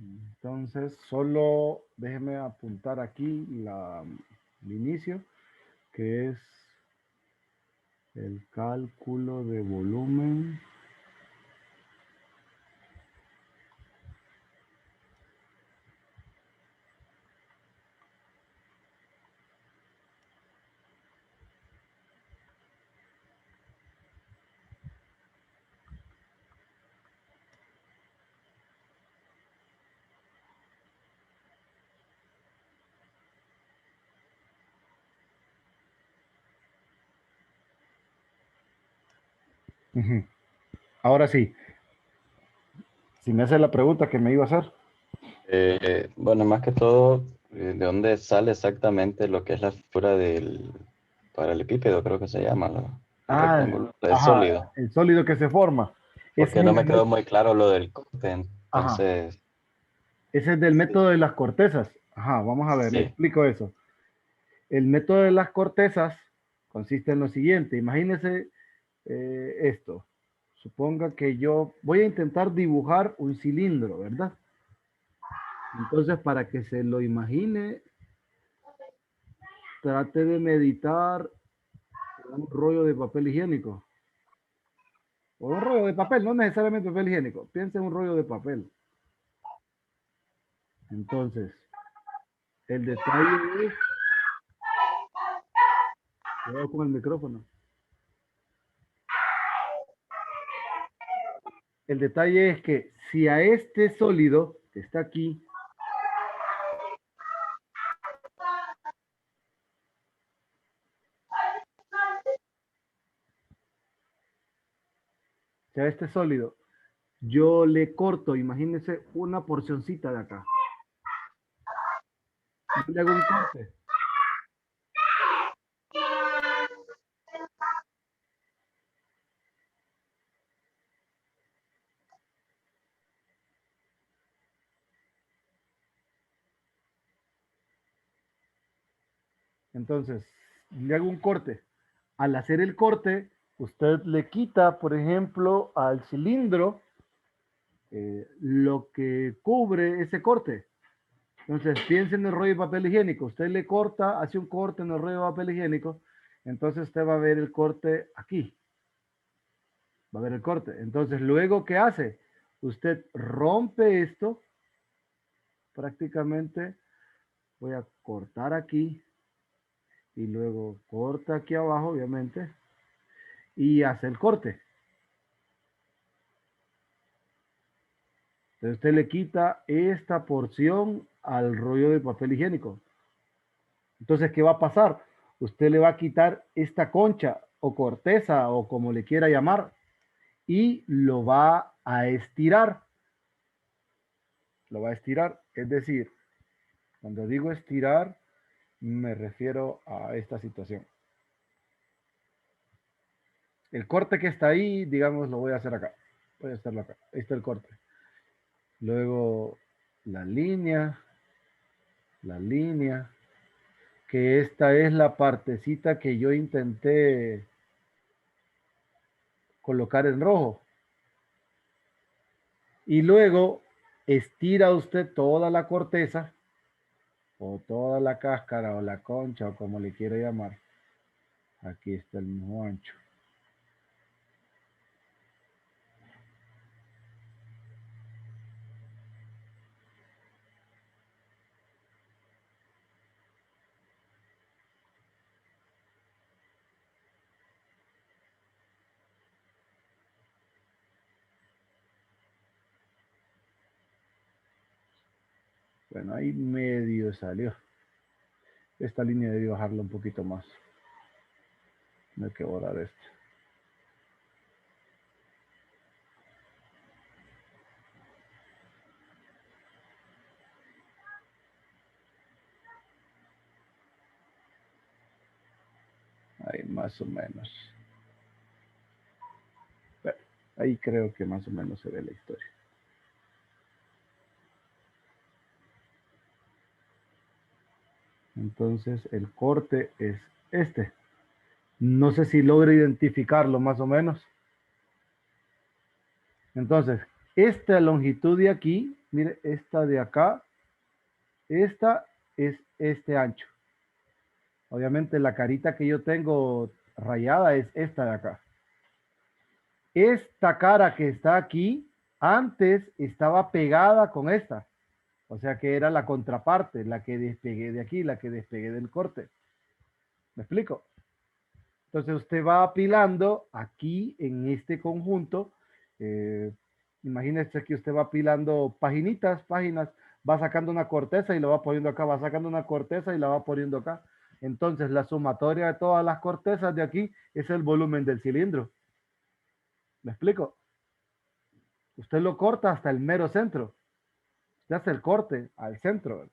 Entonces, solo déjeme apuntar aquí el inicio, que es el cálculo de volumen. Ujú. Ahora sí, si me hace la pregunta que me iba a hacer. Bueno, más que todo, ¿de dónde sale exactamente lo que es la figura del paralelepípedo, creo que se llama, el Ah, rectángulo de ajá, sólido? el sólido que se forma. Ese Porque es no el me del quedó muy claro lo del corte, ajá, entonces, ese es del método de las cortezas. Ajá, vamos a ver, le sí. explico eso. El método de las cortezas consiste en lo siguiente. Imagínese esto. Suponga que yo voy a intentar dibujar un cilindro, ¿verdad? Entonces, para que se lo imagine, trate de meditar un rollo de papel higiénico. O un rollo de papel, no necesariamente papel higiénico. Piense en un rollo de papel. Entonces, el detalle es, cuidado con el micrófono. El detalle es que si a este sólido que está aquí, si a este sólido yo le corto, imagínese una porcioncita de acá. Yo le hago un corte. Entonces, le hago un corte. Al hacer el corte, usted le quita, por ejemplo, al cilindro lo que cubre ese corte. Entonces, piense en el rollo de papel higiénico. Usted le corta, hace un corte en el rollo de papel higiénico. Entonces, usted va a ver el corte aquí. Va a ver el corte. Entonces, luego, ¿qué hace? Usted rompe esto. Prácticamente voy a cortar aquí y luego corta aquí abajo, obviamente, y hace el corte. Entonces usted le quita esta porción al rollo de papel higiénico. Entonces, ¿qué va a pasar? Usted le va a quitar esta concha o corteza o como le quiera llamar y lo va a estirar. Lo va a estirar. Es decir, cuando digo estirar, me refiero a esta situación. El corte que está ahí, digamos, lo voy a hacer acá. Voy a hacerlo acá. Ahí está el corte. Luego la línea, que esta es la partecita que yo intenté colocar en rojo. Y luego estira usted toda la corteza o toda la cáscara o la concha o como le quiera llamar. Aquí está el mismo ancho. Bueno, ahí medio salió. Esta línea debí bajarla un poquito más. No hay que borrar esto. Ahí más o menos. Bueno, ahí creo que más o menos se ve la historia. Entonces el corte es este. No sé si logro identificarlo más o menos. Entonces, Esta longitud de aquí, mire, esta de acá, esta es este ancho. Obviamente la carita que yo tengo rayada es esta de acá. Esta cara que está aquí, antes estaba pegada con esta. O sea que era la contraparte, la que despegué de aquí, la que despegué del corte. ¿Me explico? Entonces usted va apilando aquí en este conjunto. eh, Imagínese que usted va apilando paginitas, páginas, va sacando una corteza y lo va poniendo acá, va sacando una corteza y la va poniendo acá. Entonces la sumatoria de todas las cortezas de aquí es el volumen del cilindro. ¿Me explico? Usted lo corta hasta el mero centro. Usted hace el corte al centro.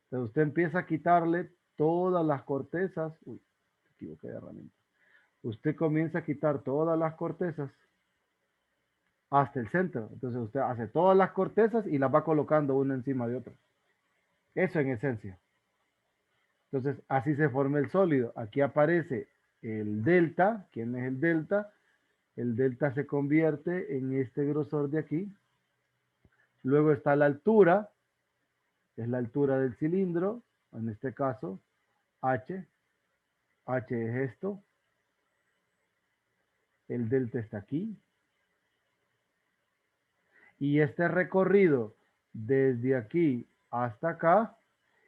Entonces usted empieza a quitarle todas las cortezas. Uy, me equivoqué de herramienta. Usted comienza a quitar todas las cortezas hasta el centro. Entonces usted hace todas las cortezas y las va colocando una encima de otra. Eso en esencia. Entonces así se forma el sólido. Aquí aparece el delta. ¿Quién es el delta? El delta se convierte en este grosor de aquí. Luego está la altura, es la altura del cilindro, en este caso H. H es esto. El delta está aquí. Y este recorrido desde aquí hasta acá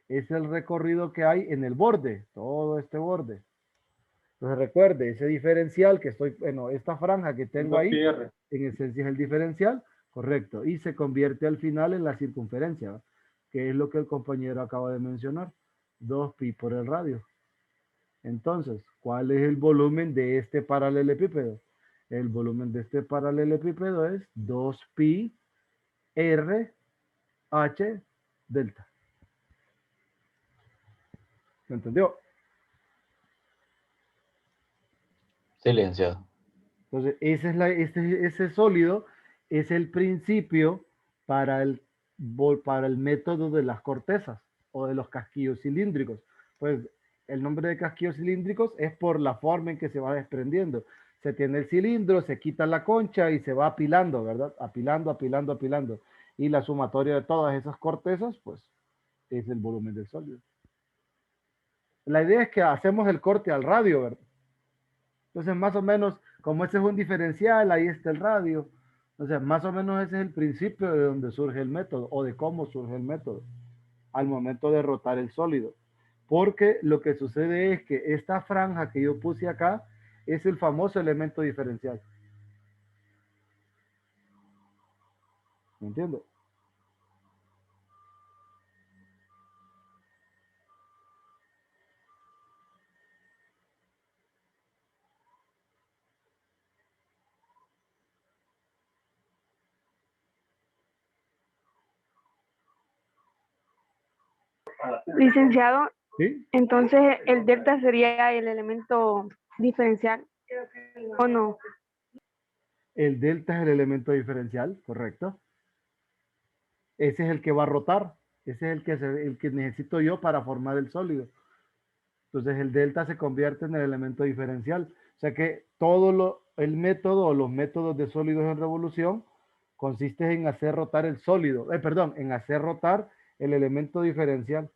es el recorrido que hay en el borde, todo este borde. Entonces recuerde, ese diferencial que estoy, bueno, esta franja que tengo ahí, en esencia es el diferencial, correcto, y se convierte al final en la circunferencia, ¿verdad? Que es lo que el compañero acaba de mencionar, 2pi por el radio. Entonces, ¿cuál es el volumen de este paralelepípedo? El volumen de este paralelepípedo es 2pi r h delta. ¿Me entendió? Silenciado. Entonces, ese sólido es el principio para para el método de las cortezas o de los casquillos cilíndricos. Pues el nombre de casquillos cilíndricos es por la forma en que se va desprendiendo. Se tiene el cilindro, se quita la concha y se va apilando, ¿verdad? Apilando, apilando, apilando. Y la sumatoria de todas esas cortezas, pues, es el volumen del sólido. La idea es que hacemos el corte al radio, ¿verdad? Entonces, más o menos, como ese es un diferencial, ahí está el radio. O sea, más o menos ese es el principio de donde surge el método o de cómo surge el método al momento de rotar el sólido. Porque lo que sucede es que esta franja que yo puse acá es el famoso elemento diferencial. ¿Me entiendes? Licenciado, ¿Sí? entonces el delta sería el elemento diferencial, ¿o no? El delta es el elemento diferencial, correcto. Ese es el que va a rotar. Ese es el que necesito yo para formar el sólido. Entonces el delta se convierte en el elemento diferencial. O sea que el método o los métodos de sólidos en revolución consiste en hacer rotar el sólido, perdón, en hacer rotar el elemento diferencial.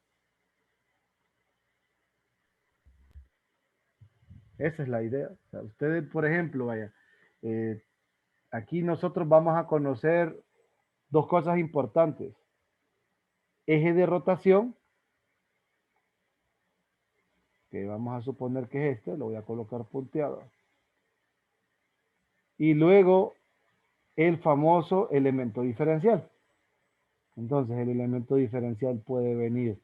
Esa es la idea. O sea, ustedes, por ejemplo, vaya, eh, aquí nosotros vamos a conocer dos cosas importantes. Eje de rotación, que vamos a suponer que es este, lo voy a colocar punteado. Y luego el famoso elemento diferencial. Entonces el elemento diferencial puede venir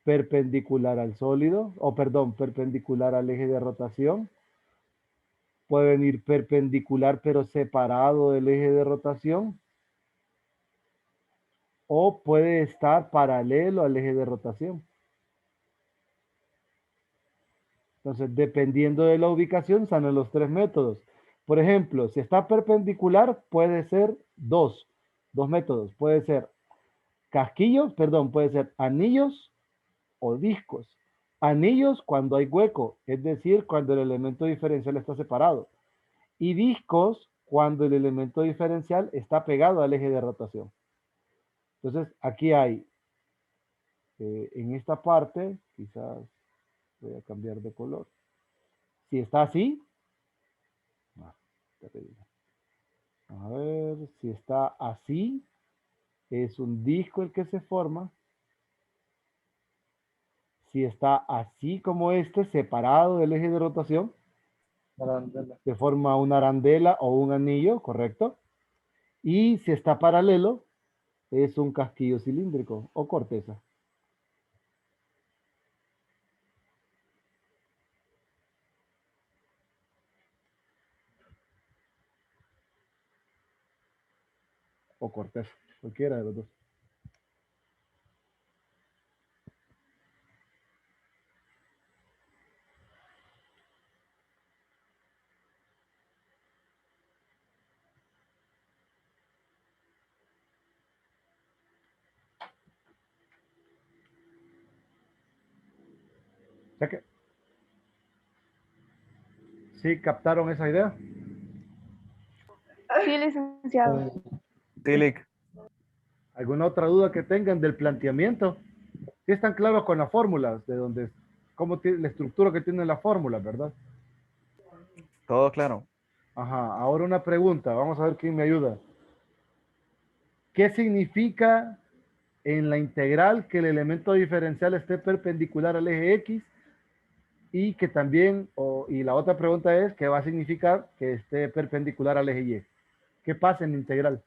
perpendicular al sólido, o perdón, perpendicular al eje de rotación. Puede venir perpendicular pero separado del eje de rotación. O puede estar paralelo al eje de rotación. Entonces, dependiendo de la ubicación, salen los tres métodos. Por ejemplo, si está perpendicular, puede ser dos métodos. Puede ser casquillos, perdón, puede ser anillos o discos. Anillos cuando hay hueco, es decir, cuando el elemento diferencial está separado. Y discos cuando el elemento diferencial está pegado al eje de rotación. Entonces, aquí hay, en esta parte, quizás voy a cambiar de color. Si está así, a ver, si está así, es un disco el que se forma. Si está así como este, separado del eje de rotación, se forma una arandela o un anillo, ¿correcto? Y si está paralelo, es un casquillo cilíndrico o corteza. O corteza, cualquiera de los dos. ¿Ya que? ¿Sí captaron esa idea? Sí, licenciado. Tilic, ¿Alguna otra duda que tengan del planteamiento? Sí están claros con las fórmulas, de donde, cómo tiene la estructura que tiene la fórmula, ¿verdad? todo claro. Ajá, ahora una pregunta, vamos a ver quién me ayuda. ¿Qué significa en la integral que el elemento diferencial esté perpendicular al eje X? Y que también, y la otra pregunta es, ¿qué va a significar que esté perpendicular al eje Y? ¿Qué pasa en la integral?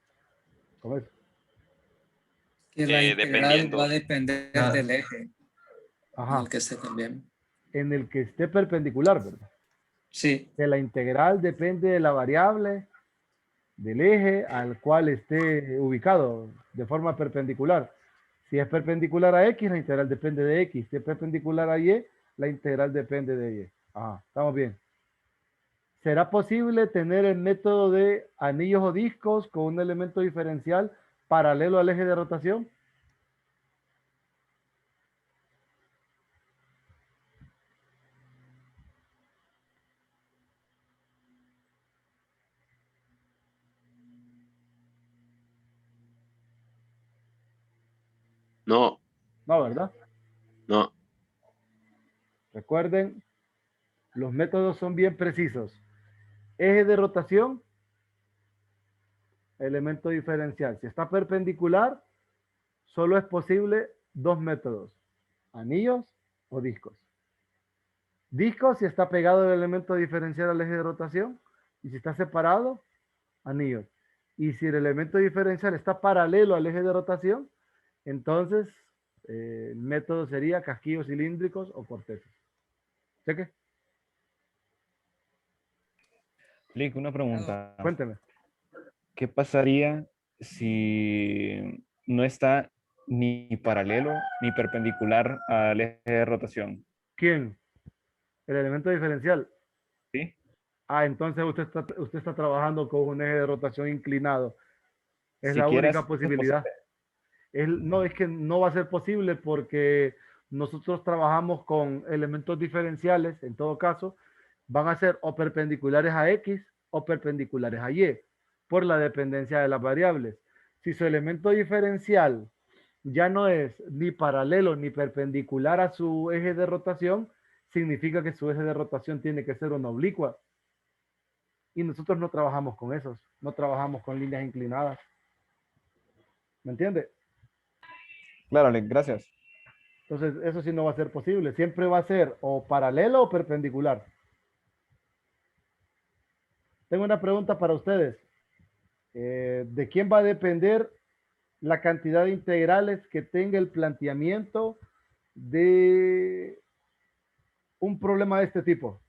¿Cómo es? Que la integral Dependiendo. va a depender del eje en Ajá, el que esté también. en el que esté perpendicular, ¿verdad? Sí, Que la integral depende de la variable del eje al cual esté ubicado de forma perpendicular. Si es perpendicular a X, la integral depende de X. Si es perpendicular a Y, la integral depende de Y. Ajá, estamos bien. ¿Será posible tener el método de anillos o discos con un elemento diferencial paralelo al eje de rotación? No, No, ¿verdad? no. Recuerden, los métodos son bien precisos. Eje de rotación, elemento diferencial. Si está perpendicular, solo es posible dos métodos, anillos o discos. Discos si está pegado el elemento diferencial al eje de rotación, y si está separado, anillos. Y si el elemento diferencial está paralelo al eje de rotación, entonces el método sería casquillos cilíndricos o cortezas. ¿Cheque? Tilic, una pregunta. Cuénteme. ¿Qué pasaría si no está ni paralelo ni perpendicular al eje de rotación? ¿Quién? El elemento diferencial. ¿Sí? Ah, entonces usted está trabajando con un eje de rotación inclinado. Es la Siquiera única posibilidad. No, es que no va a ser posible porque nosotros trabajamos con elementos diferenciales, en todo caso, van a ser o perpendiculares a X o perpendiculares a Y, por la dependencia de las variables. Si su elemento diferencial ya no es ni paralelo ni perpendicular a su eje de rotación, significa que su eje de rotación tiene que ser una oblicua. Y nosotros no trabajamos con esos, no trabajamos con líneas inclinadas. ¿Me entiende? Claro, Tilic, gracias. Entonces, eso sí no va a ser posible. Siempre va a ser o paralelo o perpendicular. Tengo una pregunta para ustedes. ¿De quién va a depender la cantidad de integrales que tenga el planteamiento de un problema de este tipo?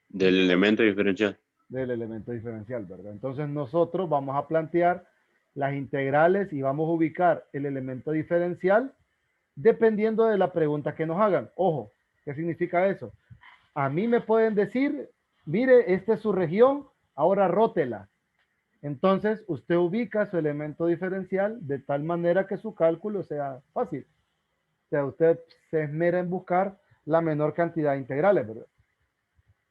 Del elemento diferencial. Del elemento diferencial, ¿verdad? Entonces nosotros vamos a plantear las integrales y vamos a ubicar el elemento diferencial dependiendo de la pregunta que nos hagan. Ojo, ¿qué significa eso? A mí me pueden decir, mire, esta es su región, ahora rótela. Entonces, usted ubica su elemento diferencial de tal manera que su cálculo sea fácil. O sea, usted se esmera en buscar la menor cantidad de integrales, ¿verdad?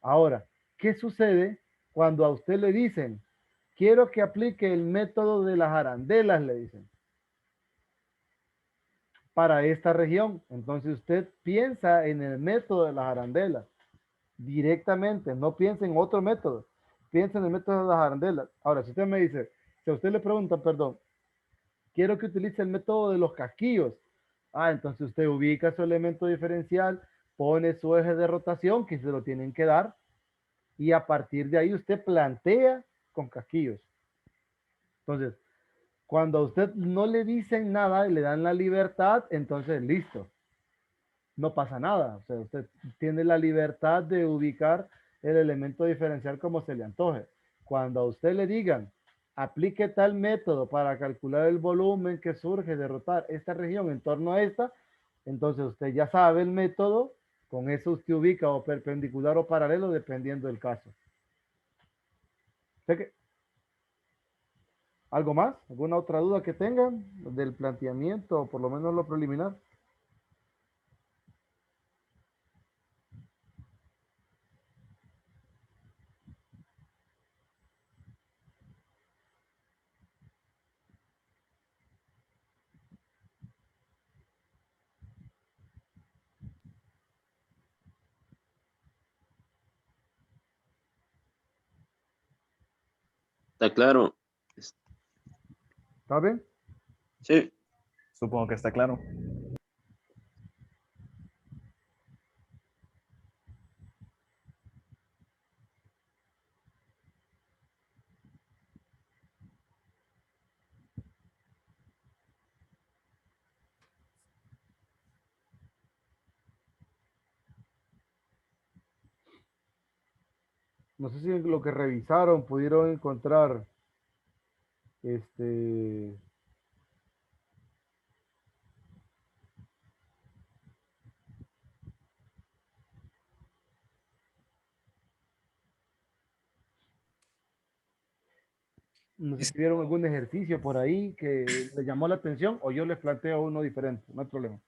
Ahora, ¿qué sucede Cuando a usted le dicen, quiero que aplique el método de las arandelas, le dicen, para esta región. Entonces usted piensa en el método de las arandelas directamente, no piensa en otro método, piensa en el método de las arandelas. Ahora, si usted me dice, si a usted le pregunta, perdón, quiero que utilice el método de los casquillos. Ah, entonces usted ubica su elemento diferencial, pone su eje de rotación, que se lo tienen que dar, y a partir de ahí usted plantea con casquillos. Entonces, cuando a usted no le dicen nada y le dan la libertad, entonces listo, no pasa nada. O sea, usted tiene la libertad de ubicar el elemento diferencial como se le antoje. Cuando a usted le digan, aplique tal método para calcular el volumen que surge de rotar esta región en torno a esta, entonces usted ya sabe el método, con eso usted ubica o perpendicular o paralelo dependiendo del caso. Sé que- ¿Algo más? ¿Alguna otra duda que tengan del planteamiento o por lo menos lo preliminar? ¿Está claro? ¿Está bien? Sí. Supongo que está claro. No sé si en lo que revisaron pudieron encontrar este, no sé si vieron algún ejercicio por ahí que les llamó la atención o yo les planteo uno diferente, no hay problema.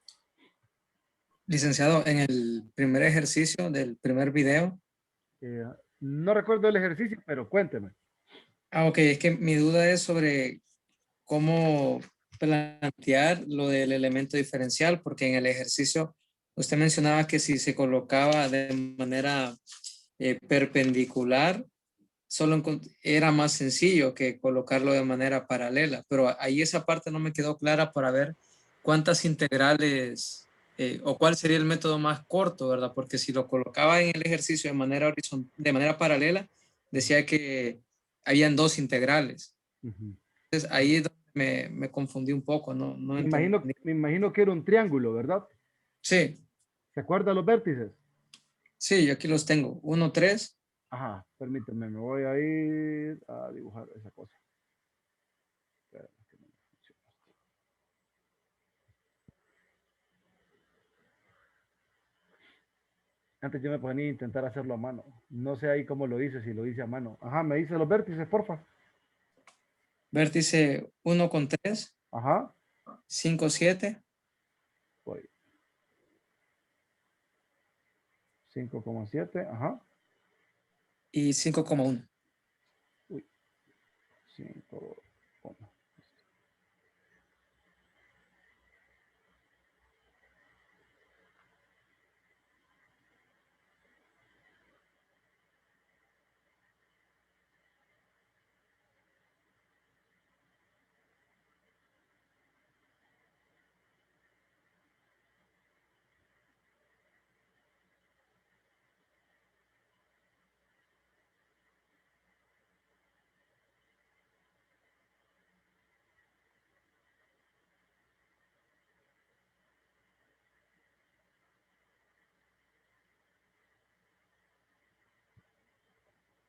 Licenciado, en el primer ejercicio del primer video. Eh, no recuerdo el ejercicio, pero cuénteme. Ok, es que mi duda es sobre cómo plantear lo del elemento diferencial, porque en el ejercicio usted mencionaba que si se colocaba de manera perpendicular, era más sencillo que colocarlo de manera paralela, pero ahí esa parte no me quedó clara para ver cuántas integrales o cuál sería el método más corto, ¿verdad? Porque si lo colocaba en el ejercicio de manera de manera paralela, decía que habían dos integrales. Ujú. Entonces ahí es donde me confundí un poco, no entendí. Me imagino que era un triángulo, ¿verdad? Sí, ¿Se acuerda los vértices? sí, yo aquí los tengo. 1, 3. Ajá, permíteme, me voy a ir a dibujar esa cosa. Espérame, que no me funciona esto. Antes yo me ponía a intentar hacerlo a mano. No sé ahí cómo lo hice, si lo hice a mano. Ajá, me dice los vértices, porfa. Vértice 1 con 3, Ajá, 5, 7 voy. 5,7, ajá. y 5,1. Uy, 5,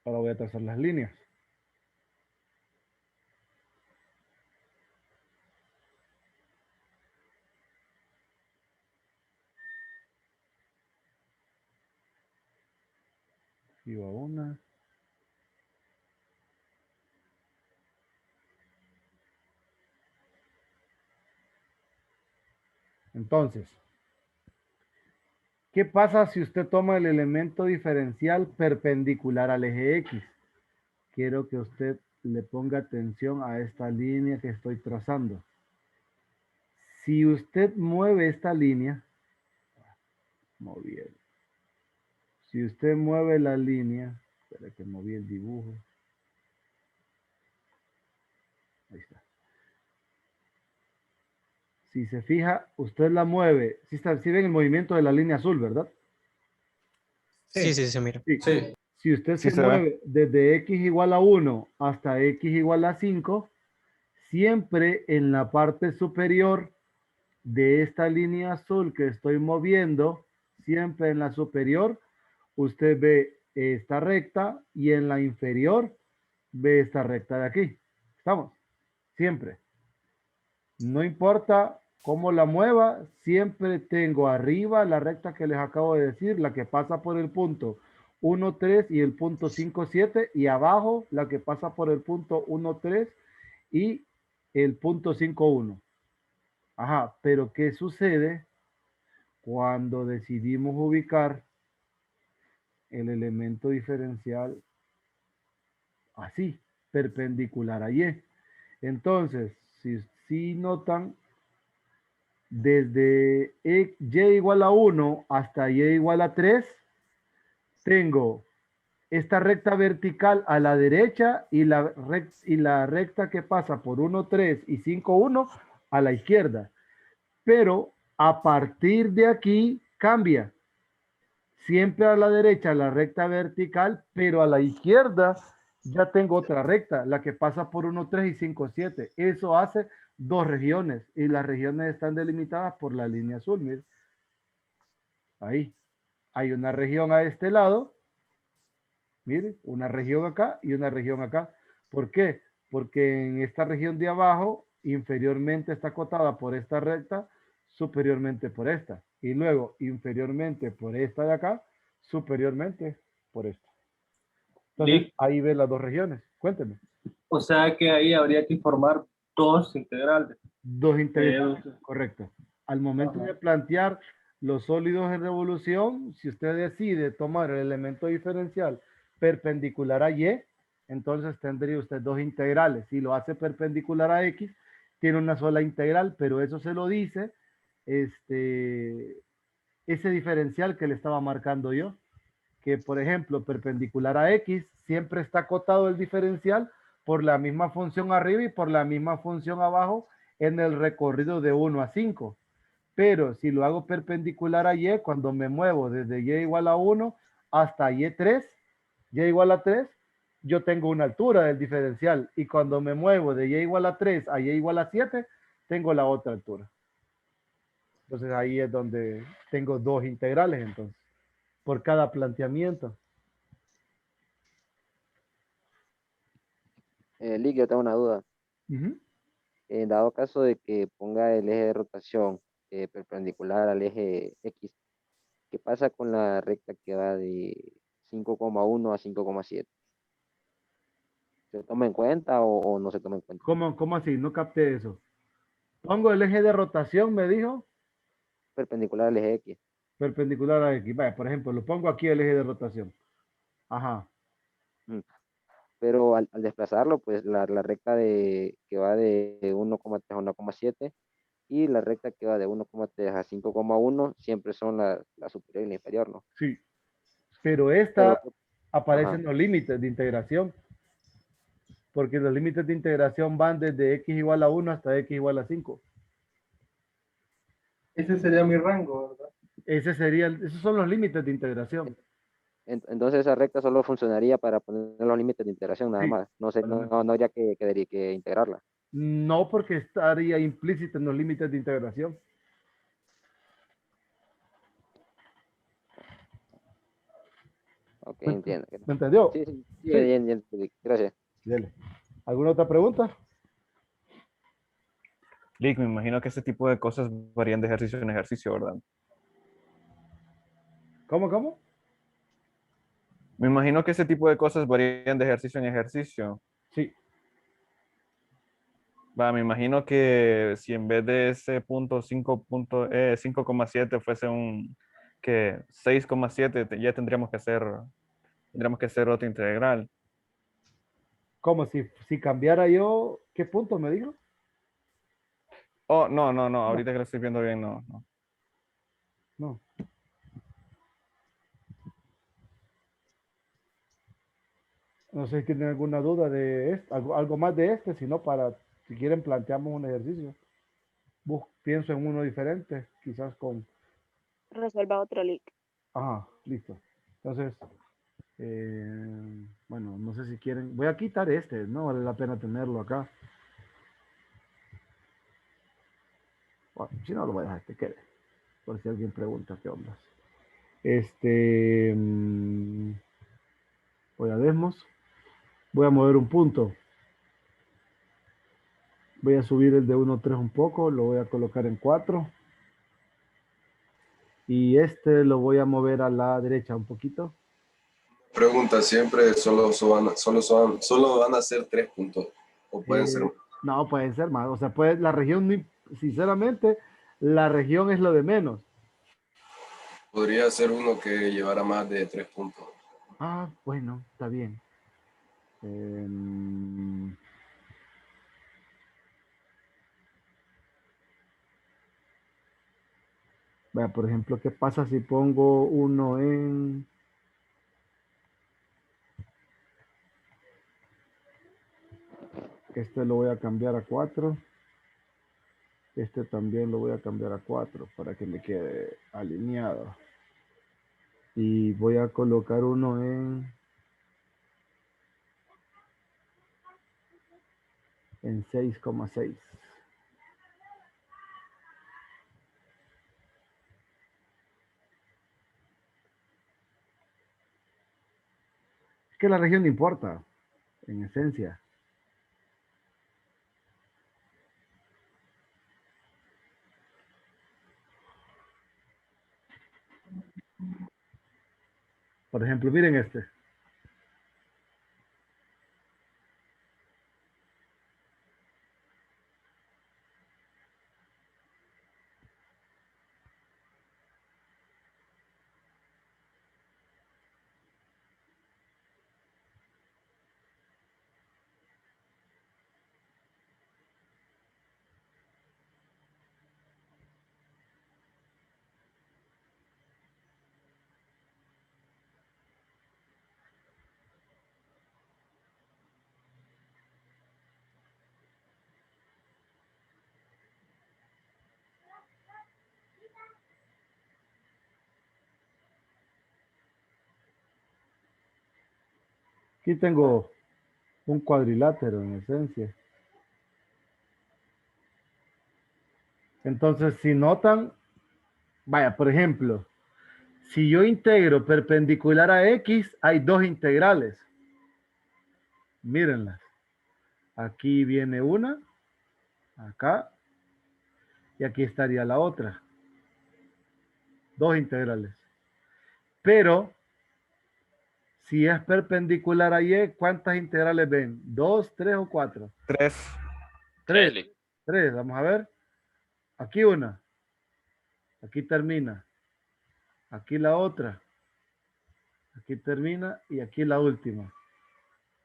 ahora voy a trazar las líneas. Y va una. Entonces, ¿qué pasa si usted toma el elemento diferencial perpendicular al eje X? quiero que usted le ponga atención a esta línea que estoy trazando. Si usted mueve esta línea, moviendo. Si usted mueve la línea, espera que moví el dibujo. Ahí está. Si se fija, usted la mueve. Si ven el movimiento de la línea azul, ¿verdad? Sí, sí, sí, mira. Sí. Sí. Si usted Sí se se ve. mueve desde x igual a 1 hasta x igual a 5, siempre en la parte superior de esta línea azul que estoy moviendo, siempre en la superior, usted ve esta recta y en la inferior ve esta recta de aquí. ¿Estamos? Siempre. No importa cómo la mueva, siempre tengo arriba la recta que les acabo de decir, la que pasa por el punto 1, 3 y el punto 5, 7, y abajo la que pasa por el punto 1, 3 y el punto 5, 1. Ajá, pero ¿qué sucede cuando decidimos ubicar el elemento diferencial así, perpendicular a Y? Entonces, si notan, desde y igual a 1 hasta y igual a 3, tengo esta recta vertical a la derecha y la recta que pasa por 1, 3 y 5, 1 a la izquierda. Pero a partir de aquí cambia. Siempre a la derecha la recta vertical, pero a la izquierda ya tengo otra recta, la que pasa por 1, 3 y 5, 7. Eso hace dos regiones y las regiones están delimitadas por la línea azul. Miren. Ahí. Hay una región a este lado. Miren, una región acá y una región acá. ¿Por qué? Porque en esta región de abajo, inferiormente está acotada por esta recta, superiormente por esta. Y luego, inferiormente por esta de acá, superiormente por esta. Entonces, Lick. ahí ven las dos regiones. Cuéntenme. O sea que ahí habría que formar dos integrales. Dos integrales, correcto. Al momento Ajá. de plantear los sólidos en revolución, si usted decide tomar el elemento diferencial perpendicular a Y, entonces tendría usted dos integrales. Si lo hace perpendicular a X, tiene una sola integral, pero eso se lo dice ese diferencial que le estaba marcando yo, que por ejemplo, perpendicular a X, siempre está acotado el diferencial por la misma función arriba y por la misma función abajo en el recorrido de 1 a 5. Pero si lo hago perpendicular a Y, cuando me muevo desde Y igual a 1 hasta Y3, Y igual a 3, yo tengo una altura del diferencial. Y cuando me muevo de Y igual a 3 a Y igual a 7, tengo la otra altura. Entonces ahí es donde tengo dos integrales entonces, por cada planteamiento. Lick, yo tengo una duda. Ujú. En dado caso de que ponga el eje de rotación perpendicular al eje X, ¿qué pasa con la recta que va de 5,1 a 5,7? ¿Se toma en cuenta o no se toma en cuenta? ¿Cómo así? No capté eso. Pongo el eje de rotación, me dijo, Perpendicular al eje X. perpendicular a X. Vaya, por ejemplo, lo pongo aquí el eje de rotación. Ajá. Mm. Pero al desplazarlo, pues la recta que va de 1,3 a 1,7 y la recta que va de 1,3 a 5,1 siempre son la superior y la inferior, ¿no? Sí. Pero Pero, esta aparece ajá. en los límites de integración. Porque los límites de integración van desde X igual a 1 hasta X igual a 5. Ese sería mi rango, ¿verdad? Esos son los límites de integración. Entonces esa recta solo funcionaría para poner los límites de integración nada Sí, más. No habría que integrarla. no, porque estaría implícito en los límites de integración. Ok, entiendo. ¿Me entendió? Sí, sí, sí, Sí. bien, gracias. Dele. ¿Alguna otra pregunta? Lick, me imagino que este tipo de cosas varían de ejercicio en ejercicio, ¿verdad? ¿Cómo? Me imagino que ese tipo de cosas varían de ejercicio en ejercicio. Sí. Me imagino que si en vez de ese punto 5,7 fuese un que 6,7, ya tendríamos que hacer otra integral. ¿Cómo si cambiara yo? ¿Qué punto me dijo? Oh, no, ahorita que lo estoy viendo bien, no. No. No sé si tienen alguna duda de esto, algo más de este, si no, si quieren, planteamos un ejercicio. Pienso en uno diferente, quizás con. Resuelva otro link. Ajá, listo. Entonces, bueno, no sé si quieren. Voy a quitar este, no vale la pena tenerlo acá. Bueno, si no, lo voy a dejar que quede. Por si alguien pregunta qué onda. Voy a Desmos. Voy a mover un punto. Voy a subir el de 1.3 un poco. Lo voy a colocar en 4. Y este lo voy a mover a la derecha un poquito. Pregunta, siempre solo van a ser 3 puntos. O pueden ser. No, pueden ser más. O sea, la región, sinceramente, la región es lo de menos. Podría ser uno que llevara más de 3 puntos. Ah, bueno, está bien. Vea, por ejemplo, ¿qué pasa si pongo uno en... Este lo voy a cambiar a 4. Este también lo voy a cambiar a 4 para que me quede alineado. Y voy a colocar uno en 6,6. Es que la región no importa, en esencia. Por ejemplo, miren este. Aquí tengo un cuadrilátero en esencia. Entonces, si notan, vaya, por ejemplo, si yo integro perpendicular a X, hay dos integrales. Mírenlas. Aquí viene una, acá, y aquí estaría la otra. Dos integrales. Pero, si es perpendicular a Y, ¿cuántas integrales ven? ¿Dos, tres o cuatro? Tres. Tres. Tres, vamos a ver. Aquí una. Aquí termina. Aquí la otra. Aquí termina y aquí la última.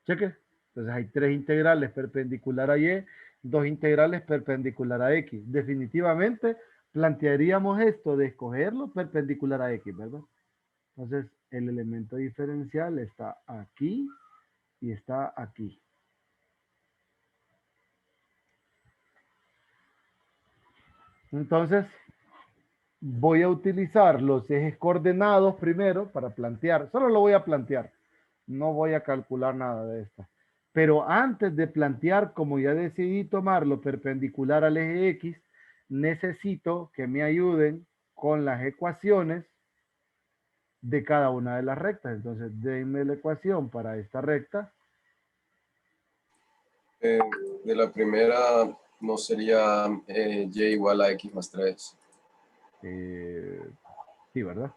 Cheque. Entonces hay tres integrales perpendicular a Y, dos integrales perpendicular a X. Definitivamente plantearíamos esto de escogerlo perpendicular a X, ¿verdad? Entonces el elemento diferencial está aquí y está aquí. Entonces voy a utilizar los ejes coordenados primero para plantear. Solo lo voy a plantear. No voy a calcular nada de esto. Pero antes de plantear, como ya decidí tomarlo perpendicular al eje X, necesito que me ayuden con las ecuaciones de cada una de las rectas. Entonces, denme la ecuación para esta recta. De la primera no sería y igual a x más 3. Sí, ¿verdad?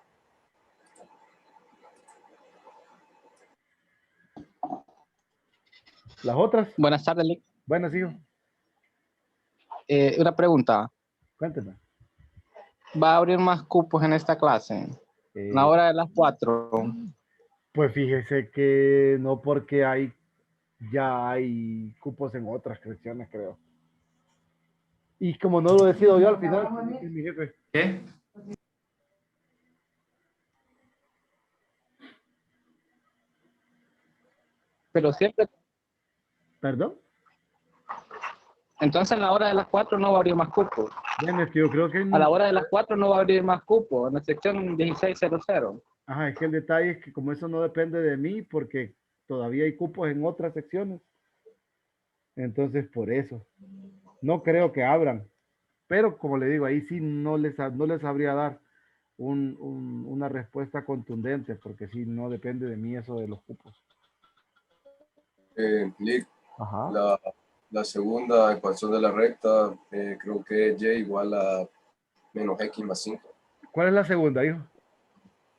Las otras. Buenas tardes, Lick. Buenas, hijo. Una pregunta. Cuénteme. ¿Va a abrir más cupos en esta clase? ¿La hora de las 4? Pues fíjese que no, porque hay ya hay cupos en otras secciones, creo. Y como no lo decido yo al final, es mi jefe. ¿Qué? Pero siempre, ¿Perdón? entonces a la hora de las 4 no va a abrir más cupos. Bueno, es que yo creo que... A la hora de las 4 no va a abrir más cupos, en la sección 1600. Ajá, es que el detalle es que como eso no depende de mí, porque todavía hay cupos en otras secciones. Entonces, por eso. No creo que abran. Pero como le digo, ahí sí no les sabría dar una respuesta contundente, porque sí no depende de mí eso de los cupos. Lick, Ajá. la segunda ecuación de la recta, creo que es y igual a menos x más 5. ¿Cuál es la segunda, hijo?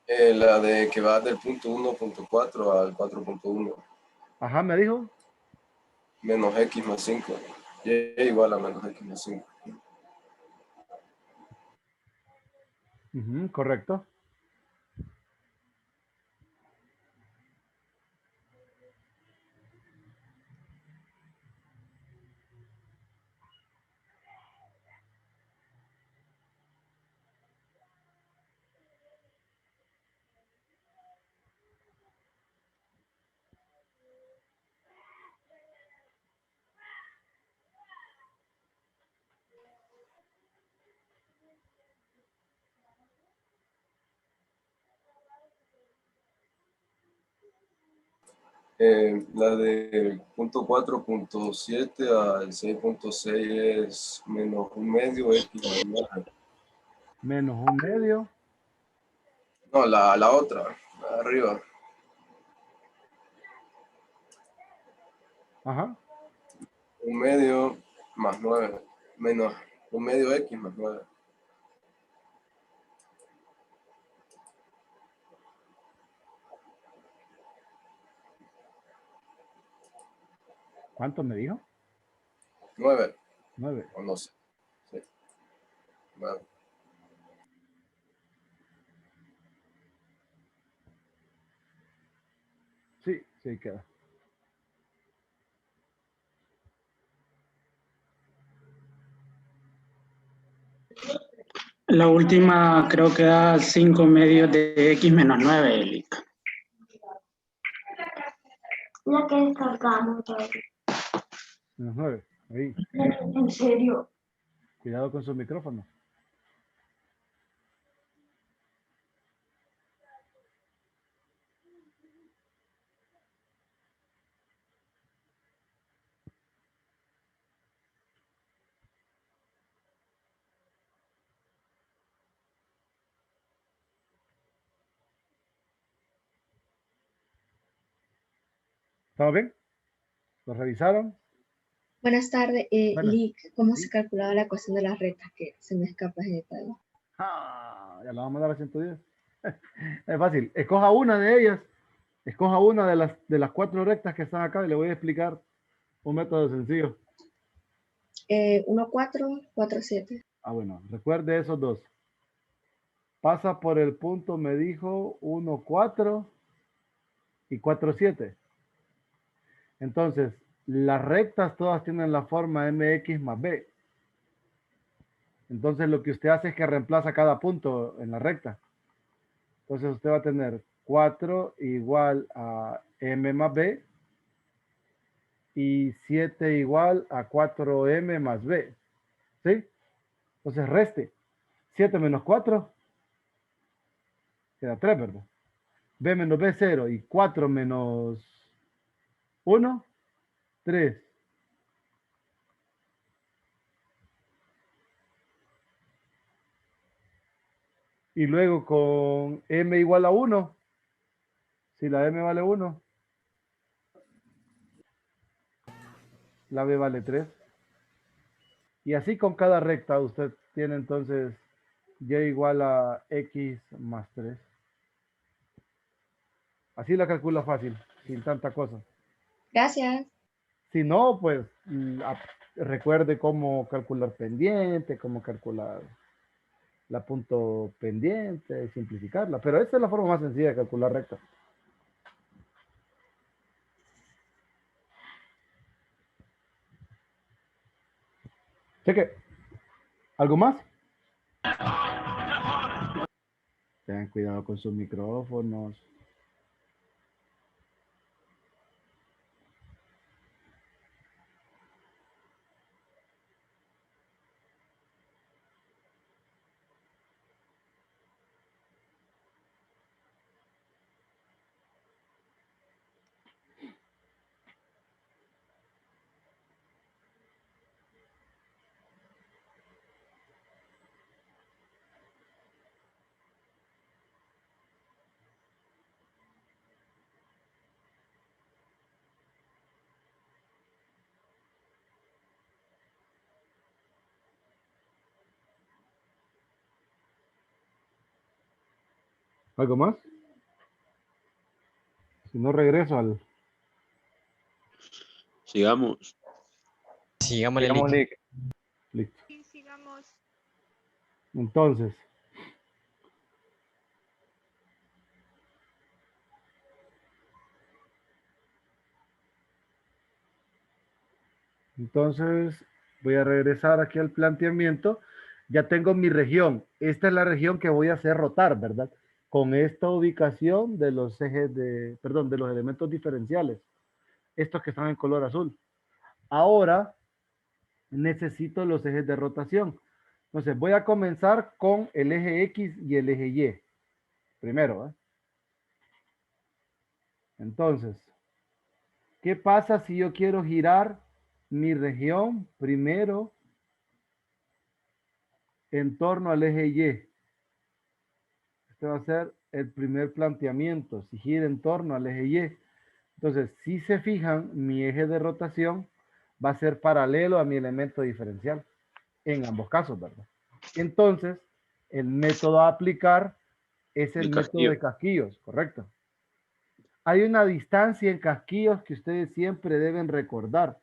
La de que va del punto 1.4 al 4.1. Ajá, me dijo. Menos x más 5. Y igual a menos x más 5. Correcto. La de punto 4.7 al 6.6 es menos un medio x más 9. Menos un medio. No, la otra, la de arriba. Ajá. Un medio más 9. Menos un medio x más 9. ¿Cuánto me dijo? 9. 9. O no sé. Sí. 9. Sí, sí queda. La última creo que da 5 medios de x menos 9, Elic. La que descargamos. Menos 9. Ahí. En serio. Cuidado con su micrófono. ¿Todo bien? ¿Lo revisaron? Buenas tardes, Bueno. Lick, ¿cómo Sí. se calculaba la ecuación de las rectas? Que se me escapa ese detalle. Ya la vamos a dar a 110. Es fácil. Escoja una de ellas. Escoja una de las 4 rectas que están acá y le voy a explicar un método sencillo. 1, 4, 4, 7. Bueno, recuerde esos dos. Pasa por el punto, me dijo 1, 4 y 4, 7. Entonces, las rectas todas tienen la forma mx más b. Entonces, lo que usted hace es que reemplaza cada punto en la recta. Entonces, usted va a tener 4 igual a m más b y 7 igual a 4m más b. ¿Sí? Entonces, reste. 7 menos 4 queda 3, ¿verdad? B menos B, 0. Y 4 menos 1, 3. Y luego con M igual a 1. Si la M vale 1, la B vale 3. Y así con cada recta usted tiene entonces Y igual a X más 3. Así la calcula fácil, sin tanta cosa. Gracias. Si no, pues recuerde cómo calcular pendiente, cómo calcular la punto pendiente, simplificarla. Pero esta es la forma más sencilla de calcular recta. Cheque. ¿Algo más? Tengan cuidado con sus micrófonos. ¿Algo más? Si no, regreso al... Sigamos. Sigámosle, Digamos, Lick. Lick. Listo. Sí, sigamos. Entonces, voy a regresar aquí al planteamiento. Ya tengo mi región. Esta es la región que voy a hacer rotar, ¿verdad? Con esta ubicación de los ejes de, perdón, de los elementos diferenciales. Estos que están en color azul. Ahora necesito los ejes de rotación. Entonces voy a comenzar con el eje X y el eje Y. Primero, ¿eh? Entonces, ¿qué pasa si yo quiero girar mi región primero en torno al eje Y? Este va a ser el primer planteamiento, si gira en torno al eje Y. Entonces, si se fijan, mi eje de rotación va a ser paralelo a mi elemento diferencial, en ambos casos, ¿verdad? Entonces, el método a aplicar es el El método castillo. de casquillos, ¿correcto? Hay una distancia en casquillos que ustedes siempre deben recordar,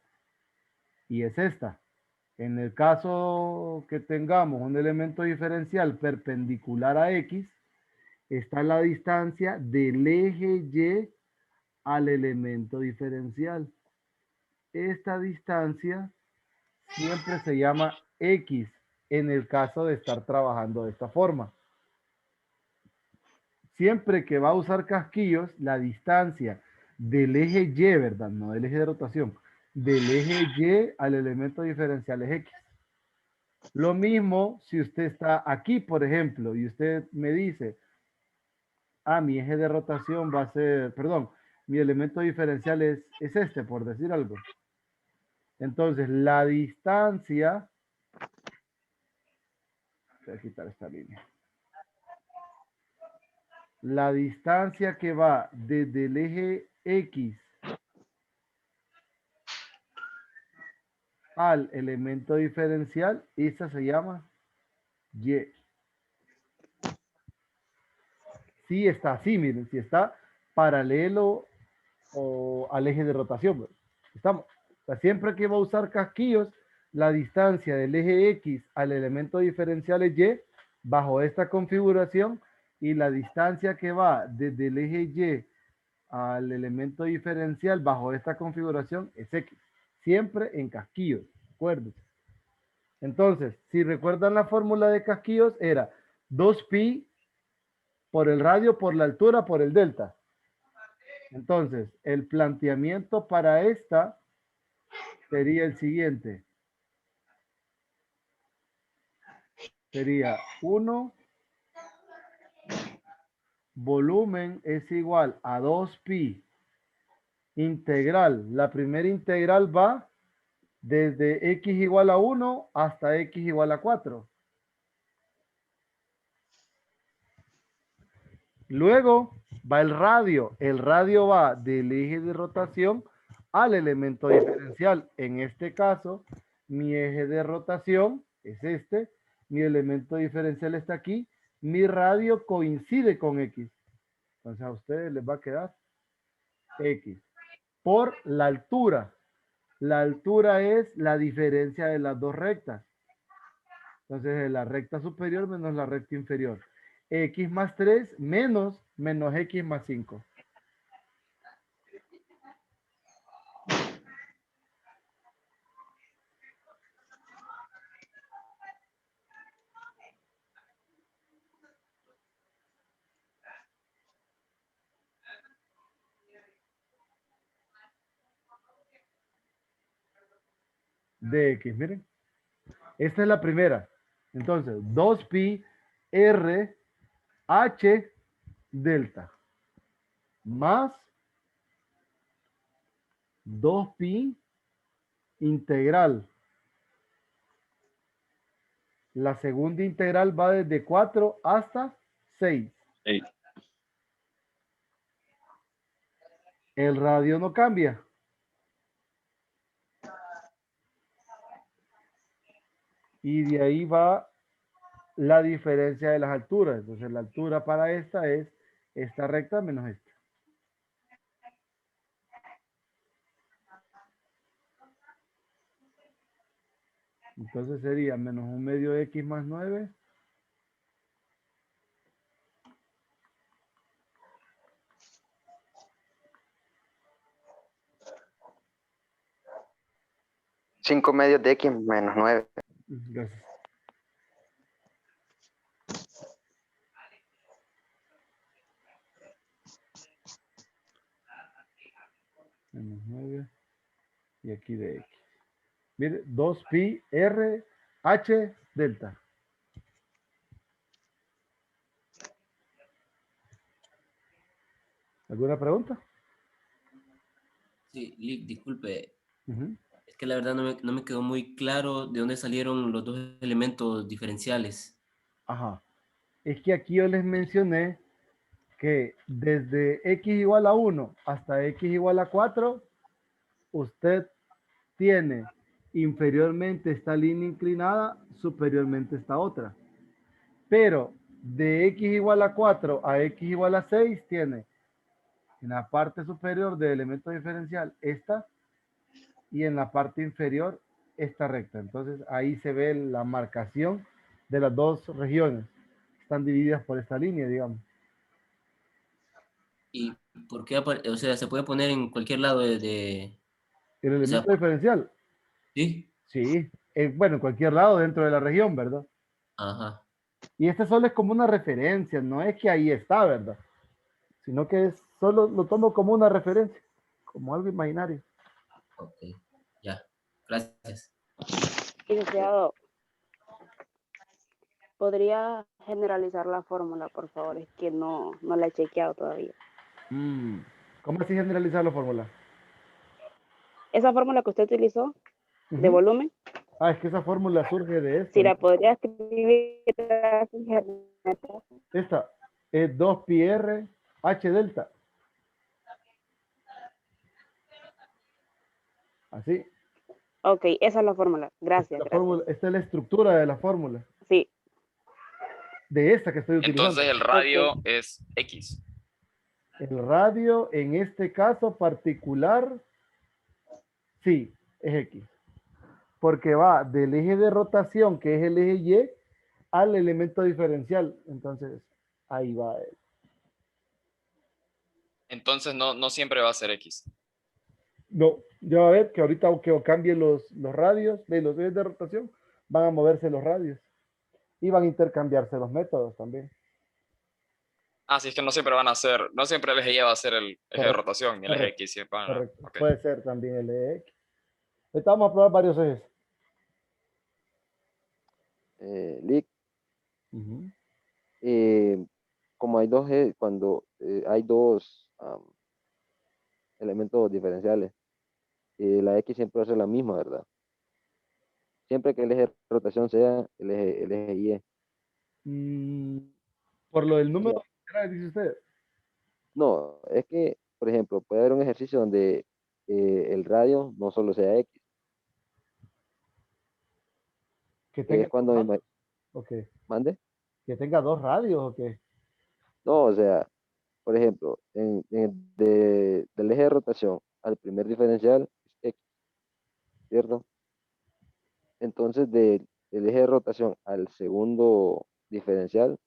y es esta. En el caso que tengamos un elemento diferencial perpendicular a X, está la distancia del eje Y al elemento diferencial. Esta distancia siempre se llama X en el caso de estar trabajando de esta forma. Siempre que va a usar casquillos, la distancia del eje Y, ¿verdad? No del eje de rotación, del eje Y al elemento diferencial es X. Lo mismo si usted está aquí, por ejemplo, y usted me dice, mi eje de rotación va a ser, perdón, mi elemento diferencial es este, por decir algo. Entonces, la distancia, voy a quitar esta línea. La distancia que va desde el eje X al elemento diferencial, esa se llama Y. Si está así, miren, si está paralelo o al eje de rotación. Estamos. O sea, siempre que va a usar casquillos, la distancia del eje X al elemento diferencial es Y bajo esta configuración y la distancia que va desde el eje Y al elemento diferencial bajo esta configuración es X. Siempre en casquillos, acuérdense. Entonces, si recuerdan la fórmula de casquillos, era 2pi por el radio, por la altura, por el delta. Entonces, el planteamiento para esta sería el siguiente. Sería 1, volumen es igual a 2pi integral. La primera integral va desde x igual a 1 hasta x igual a 4. Luego va el radio. El radio va del eje de rotación al elemento diferencial. En este caso, mi eje de rotación es este. Mi elemento diferencial está aquí. Mi radio coincide con X. Entonces a ustedes les va a quedar X. Por la altura. La altura es la diferencia de las dos rectas. Entonces, la recta superior menos la recta inferior. X más 3 menos X más 5. de X. Miren, esta es la primera. Entonces, 2pi r h delta más 2pi integral. La segunda integral va desde 4 hasta 6. El radio no cambia. Y de ahí va la diferencia de las alturas. Entonces la altura para esta es esta recta menos esta. Entonces sería menos 1/2 de X más 9. Cinco medios de X menos 9. Gracias. Menos 9. Y aquí de X. Mire, 2pi r h delta. ¿Alguna pregunta? Sí, Lick, disculpe. Ujú. Es que la verdad no me quedó muy claro de dónde salieron los dos elementos diferenciales. Ajá. Es que aquí yo les mencioné que desde X igual a 1 hasta X igual a 4, usted tiene inferiormente esta línea inclinada, superiormente esta otra. Pero de X igual a 4 a X igual a 6 tiene en la parte superior del elemento diferencial esta y en la parte inferior esta recta. Entonces ahí se ve la marcación de las dos regiones. Están divididas por esta línea, digamos. ¿Y por qué? O sea, se puede poner en cualquier lado El o sea, elemento diferencial. ¿sí? Sí. Bueno, en cualquier lado dentro de la región, ¿verdad? Ajá. Y este solo es como una referencia, no es que ahí está, ¿verdad? Sino que es solo lo tomo como una referencia, como algo imaginario. Ok, ya. Gracias. Licenciado, ¿podría generalizar la fórmula, por favor? Es que no la he chequeado todavía. ¿Cómo así generalizar la fórmula? Esa fórmula que usted utilizó, de Ujú. volumen, Ah, es que esa fórmula surge de esto. si la podría escribir así, Esta es 2pi r h delta. Así. Ok, esa es la fórmula. Gracias, gracias. Esta es la estructura de la fórmula. Sí. De esta que estoy utilizando. Entonces el radio es X. El radio, en este caso particular, sí, es X. Porque va del eje de rotación, que es el eje Y, al elemento diferencial. Entonces, ahí va él. Entonces no siempre va a ser X. No, ya va a ver que ahorita aunque cambie los radios de los ejes de rotación, van a moverse los radios. Y van a intercambiarse los métodos también. Ah, sí, es que no siempre van a ser, no siempre el eje Y va a ser el eje de Correcto, rotación y el eje correcto, X. Siempre van a- correcto. ok. Puede ser también el eje X. Ahorita vamos a probar varios ejes. Lick, como hay dos, cuando hay dos elementos diferenciales, la X siempre va a ser la misma, ¿verdad? Siempre que el eje de rotación sea el eje Y. Por lo del O número, sea, dice usted. no, es que, por ejemplo, puede haber un ejercicio donde el radio no solo sea X, Que que tenga es cuando dos radios. Ok. mande. Que tenga dos radios o qué. No, o sea, por ejemplo, del eje de rotación al primer diferencial es X, ¿cierto? Entonces, del eje de rotación al segundo diferencial,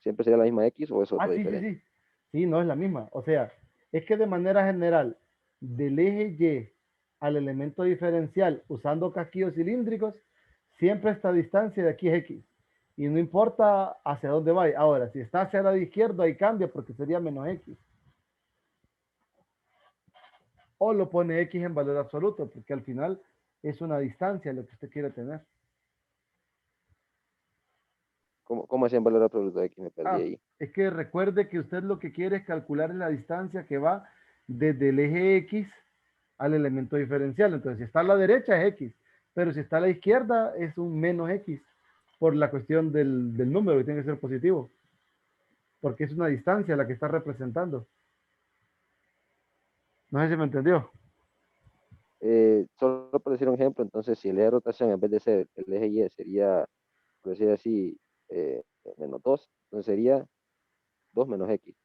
¿siempre sería la misma X o es Ah, otro sí, sí, diferente? sí. Sí, no es la misma. O sea, es que de manera general, del eje Y al elemento diferencial usando casquillos cilíndricos, siempre esta distancia de aquí es X. Y no importa hacia dónde vaya. Ahora, si está hacia la izquierda, ahí cambia porque sería menos X. O lo pone X en valor absoluto, porque al final es una distancia lo que usted quiere tener. ¿Cómo hacían valor absoluto de X? Me perdí ahí. Es que recuerde que usted lo que quiere es calcular la distancia que va desde el eje X al elemento diferencial. Entonces, si está a la derecha es X, pero si está a la izquierda es un menos X por la cuestión del número que tiene que ser positivo. Porque es una distancia la que está representando. No sé si me entendió. Solo por decir un ejemplo, entonces si el eje de rotación en vez de ser el eje Y sería, por decir así, menos 2, entonces sería 2 menos X.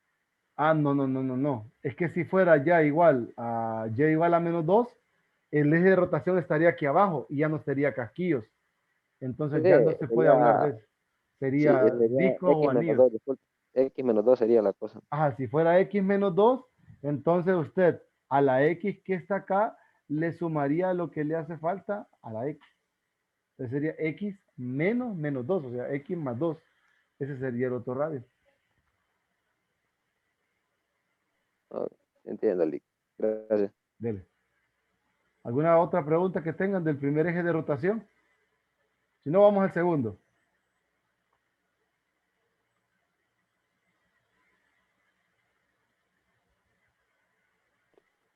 Ah, no. Es que si fuera ya igual a y igual a menos 2, el eje de rotación estaría aquí abajo y ya no sería casquillos. Entonces ya no se puede hablar de eso. Sería sería disco o X menos anillo. 2, disculpe. X menos 2 sería la cosa. Ajá, si fuera X menos 2, entonces usted a la X que está acá le sumaría lo que le hace falta a la X. Entonces sería X menos 2, o sea, X más 2. Ese sería el otro radio. Entiendo, Lick. Gracias. Dele. ¿Alguna otra pregunta que tengan del primer eje de rotación? Si no, vamos al segundo.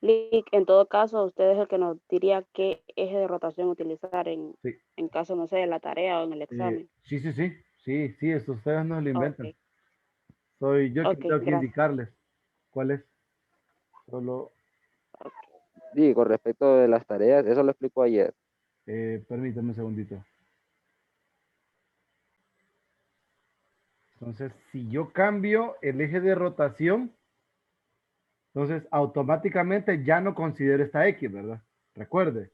Lick, en todo caso, usted es el que nos diría qué eje de rotación utilizar en caso, no sé, de la tarea o en el examen. Sí, eso ustedes no lo inventan. Ok. Soy yo quien Ok, tengo que gracias. indicarles cuál es. Solo, Sí, con respecto de las tareas, eso lo explicó ayer. permítame un segundito. Entonces, si yo cambio el eje de rotación, entonces automáticamente ya no considero esta X, ¿verdad? Recuerde,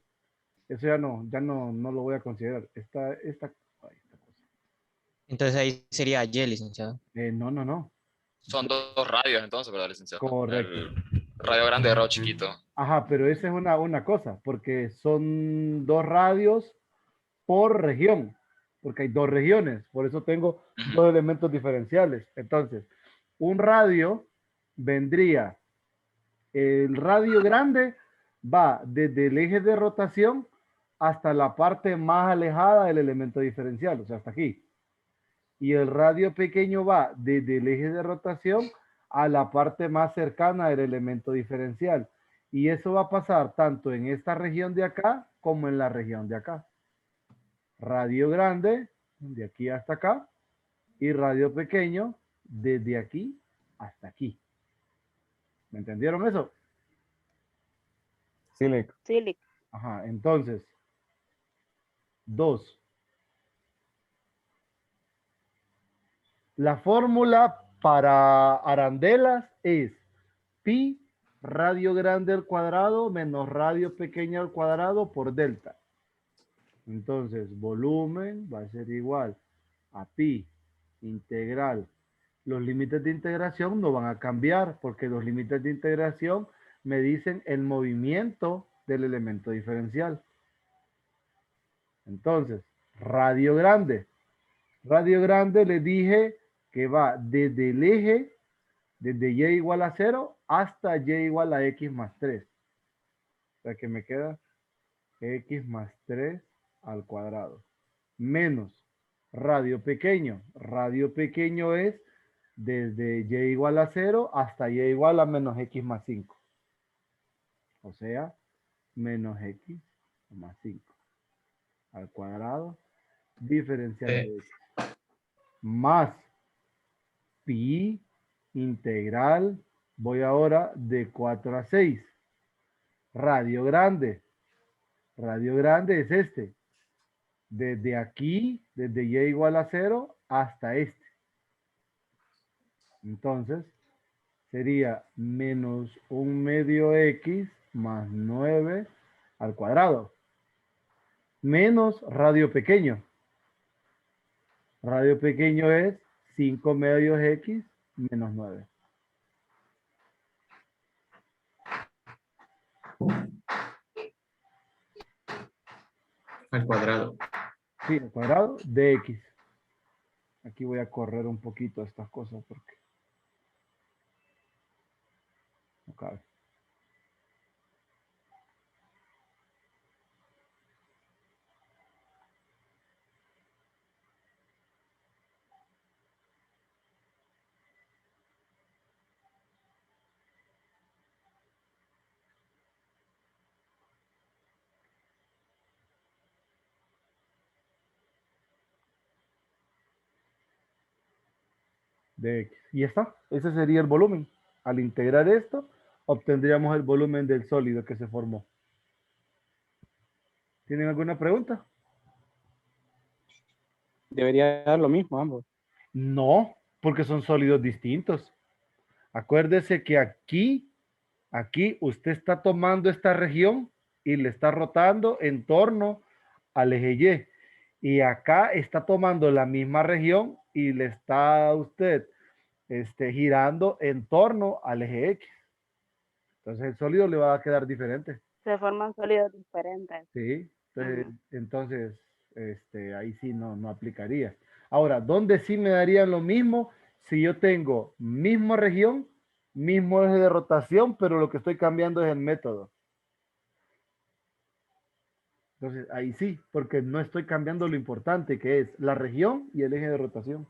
eso ya no lo voy a considerar. Entonces ahí sería Y, licenciado. No. Son dos radios entonces, ¿verdad, licenciado? Correcto. El radio grande y el radio chiquito. Ajá, pero esa es una cosa, porque son dos radios por región, porque hay dos regiones, por eso tengo dos elementos diferenciales. Entonces, un radio vendría, el radio grande va desde el eje de rotación hasta la parte más alejada del elemento diferencial, o sea, hasta aquí. Y el radio pequeño va desde el eje de rotación a la parte más cercana del elemento diferencial. Y eso va a pasar tanto en esta región de acá como en la región de acá. Radio grande, de aquí hasta acá, y radio pequeño, desde aquí hasta aquí. ¿Me entendieron eso? Sí, Lick. Sí, Lick. Ajá, entonces, 2. La fórmula para arandelas es pi radio grande al cuadrado menos radio pequeño al cuadrado por delta. Entonces, volumen va a ser igual a pi integral. Los límites de integración no van a cambiar porque los límites de integración me dicen el movimiento del elemento diferencial. Entonces, radio grande. Radio grande le dije que va desde el eje, desde y igual a 0 hasta y igual a x más 3. O sea que me queda x más 3 al cuadrado. Menos radio pequeño. Radio pequeño es desde y igual a 0 hasta y igual a menos x más 5. O sea, menos x más 5 al cuadrado diferencial de x. Más pi integral, voy ahora de 4 a 6. Radio grande es este. Desde aquí, desde y igual a 0 hasta este. Entonces, sería menos 1/2 x más 9 al cuadrado. Menos radio pequeño. Radio pequeño es 5/2 x menos 9. Al cuadrado. Sí, al cuadrado de x. Aquí voy a correr un poquito estas cosas porque no cabe. de X. Y ya está. Ese sería el volumen. Al integrar esto, obtendríamos el volumen del sólido que se formó. ¿Tienen alguna pregunta? Debería dar lo mismo ambos. No, porque son sólidos distintos. Acuérdese que aquí usted está tomando esta región y le está rotando en torno al eje Y. Y acá está tomando la misma región y le está usted girando en torno al eje X. Entonces el sólido le va a quedar diferente. Se forman sólidos diferentes. Sí, entonces ahí sí no aplicaría. Ahora, ¿dónde sí me darían lo mismo? Si yo tengo misma región, mismo eje de rotación, pero lo que estoy cambiando es el método. Entonces, ahí sí, porque no estoy cambiando lo importante que es la región y el eje de rotación.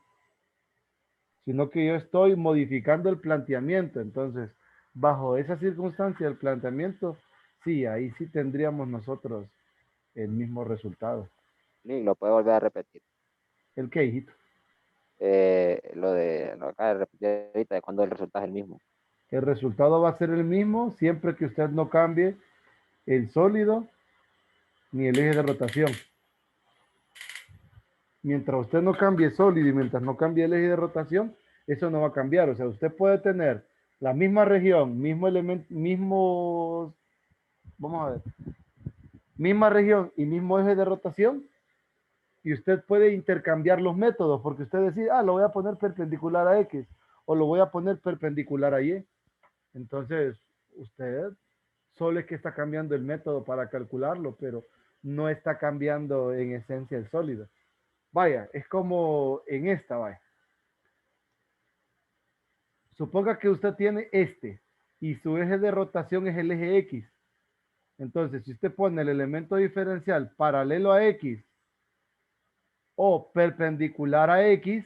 Sino que yo estoy modificando el planteamiento. Entonces, bajo esa circunstancia, el planteamiento, sí, ahí sí tendríamos nosotros el mismo resultado. Nick, lo puedo volver a repetir. ¿El qué, hijito? Lo acaba de repetir ahorita de cuando el resultado es el mismo. El resultado va a ser el mismo siempre que usted no cambie el sólido ni el eje de rotación. Mientras usted no cambie sólido y mientras no cambie el eje de rotación, eso no va a cambiar. O sea, usted puede tener la misma región, mismo elemento, vamos a ver, misma región y mismo eje de rotación, y usted puede intercambiar los métodos, porque usted decide, lo voy a poner perpendicular a X, o lo voy a poner perpendicular a Y. Entonces, usted solo es que está cambiando el método para calcularlo, pero no está cambiando en esencia el sólido. Vaya, es como en esta, vaya. Suponga que usted tiene y su eje de rotación es el eje X. Entonces, si usted pone el elemento diferencial paralelo a X o perpendicular a X,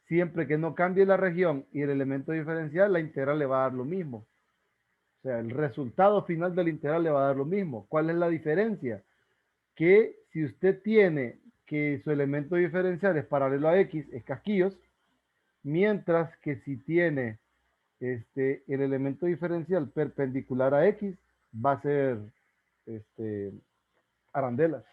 siempre que no cambie la región y el elemento diferencial, la integral le va a dar lo mismo. O sea, el resultado final de la integral le va a dar lo mismo. ¿Cuál es la diferencia? Que si usted tiene que su elemento diferencial es paralelo a X, es casquillos, mientras que si tiene el elemento diferencial perpendicular a X, va a ser arandelas.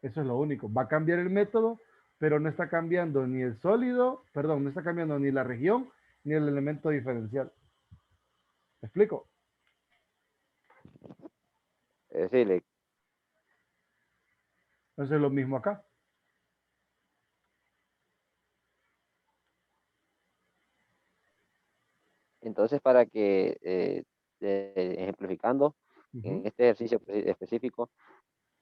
Eso es lo único. Va a cambiar el método, pero no está cambiando ni el sólido, perdón, no está cambiando ni la región, ni el elemento diferencial. ¿Me explico? Sí, Entonces es lo mismo acá. Entonces, para que, ejemplificando, en este ejercicio específico,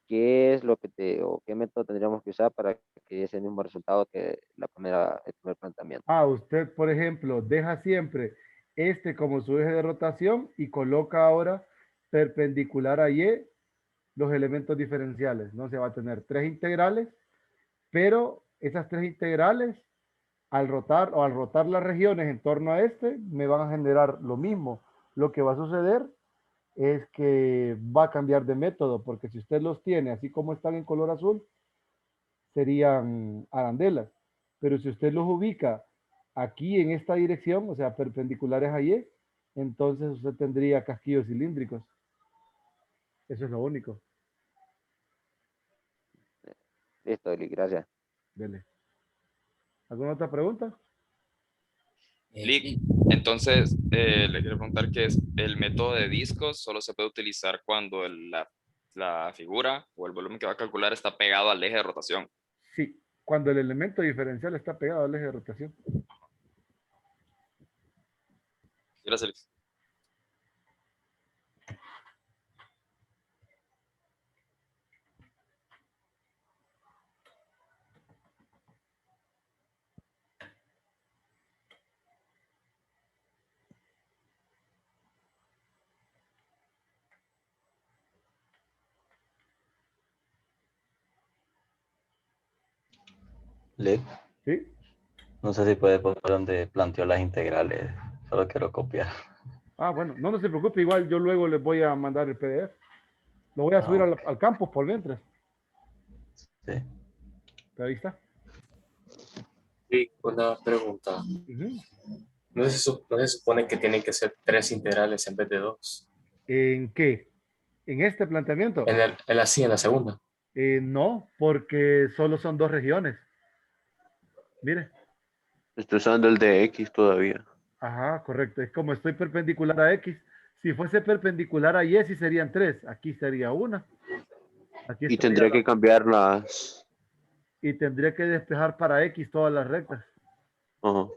¿qué es lo que o qué método tendríamos que usar para que ese mismo resultado que el primer planteamiento? Usted, por ejemplo, deja siempre como su eje de rotación y coloca ahora perpendicular a Y los elementos diferenciales, ¿no? Se va a tener 3 integrales, pero esas 3 integrales, al rotar las regiones en torno a me van a generar lo mismo. Lo que va a suceder es que va a cambiar de método, porque si usted los tiene así como están en color azul, serían arandelas. Pero si usted los ubica aquí en esta dirección, o sea, perpendiculares a Y, entonces usted tendría casquillos cilíndricos. Eso es lo único. Listo, Eli, gracias. Dele. ¿Alguna otra pregunta? Lick, entonces le quiero preguntar que es el método de discos solo se puede utilizar cuando la figura o el volumen que va a calcular está pegado al eje de rotación. Sí, cuando el elemento diferencial está pegado al eje de rotación. Gracias, Lick. Lick. ¿Sí? No sé si puede poner donde planteó las integrales. Solo quiero copiar. Bueno, no se preocupe, igual yo luego les voy a mandar el PDF. Lo voy a subir al campus por mientras. Sí. Pero ahí está. Y una pregunta. Ujú. No se supone que tienen que ser 3 integrales en vez de 2? ¿En qué? ¿En este planteamiento? En la segunda. No, porque solo son dos regiones. Mire. Estoy usando el de X todavía. Ajá, correcto. Es como estoy perpendicular a X. Si fuese perpendicular a Y, sí serían tres. Aquí sería una. Aquí Y estaría tendría que cambiar las... y tendría que despejar para X todas las rectas. Ajá.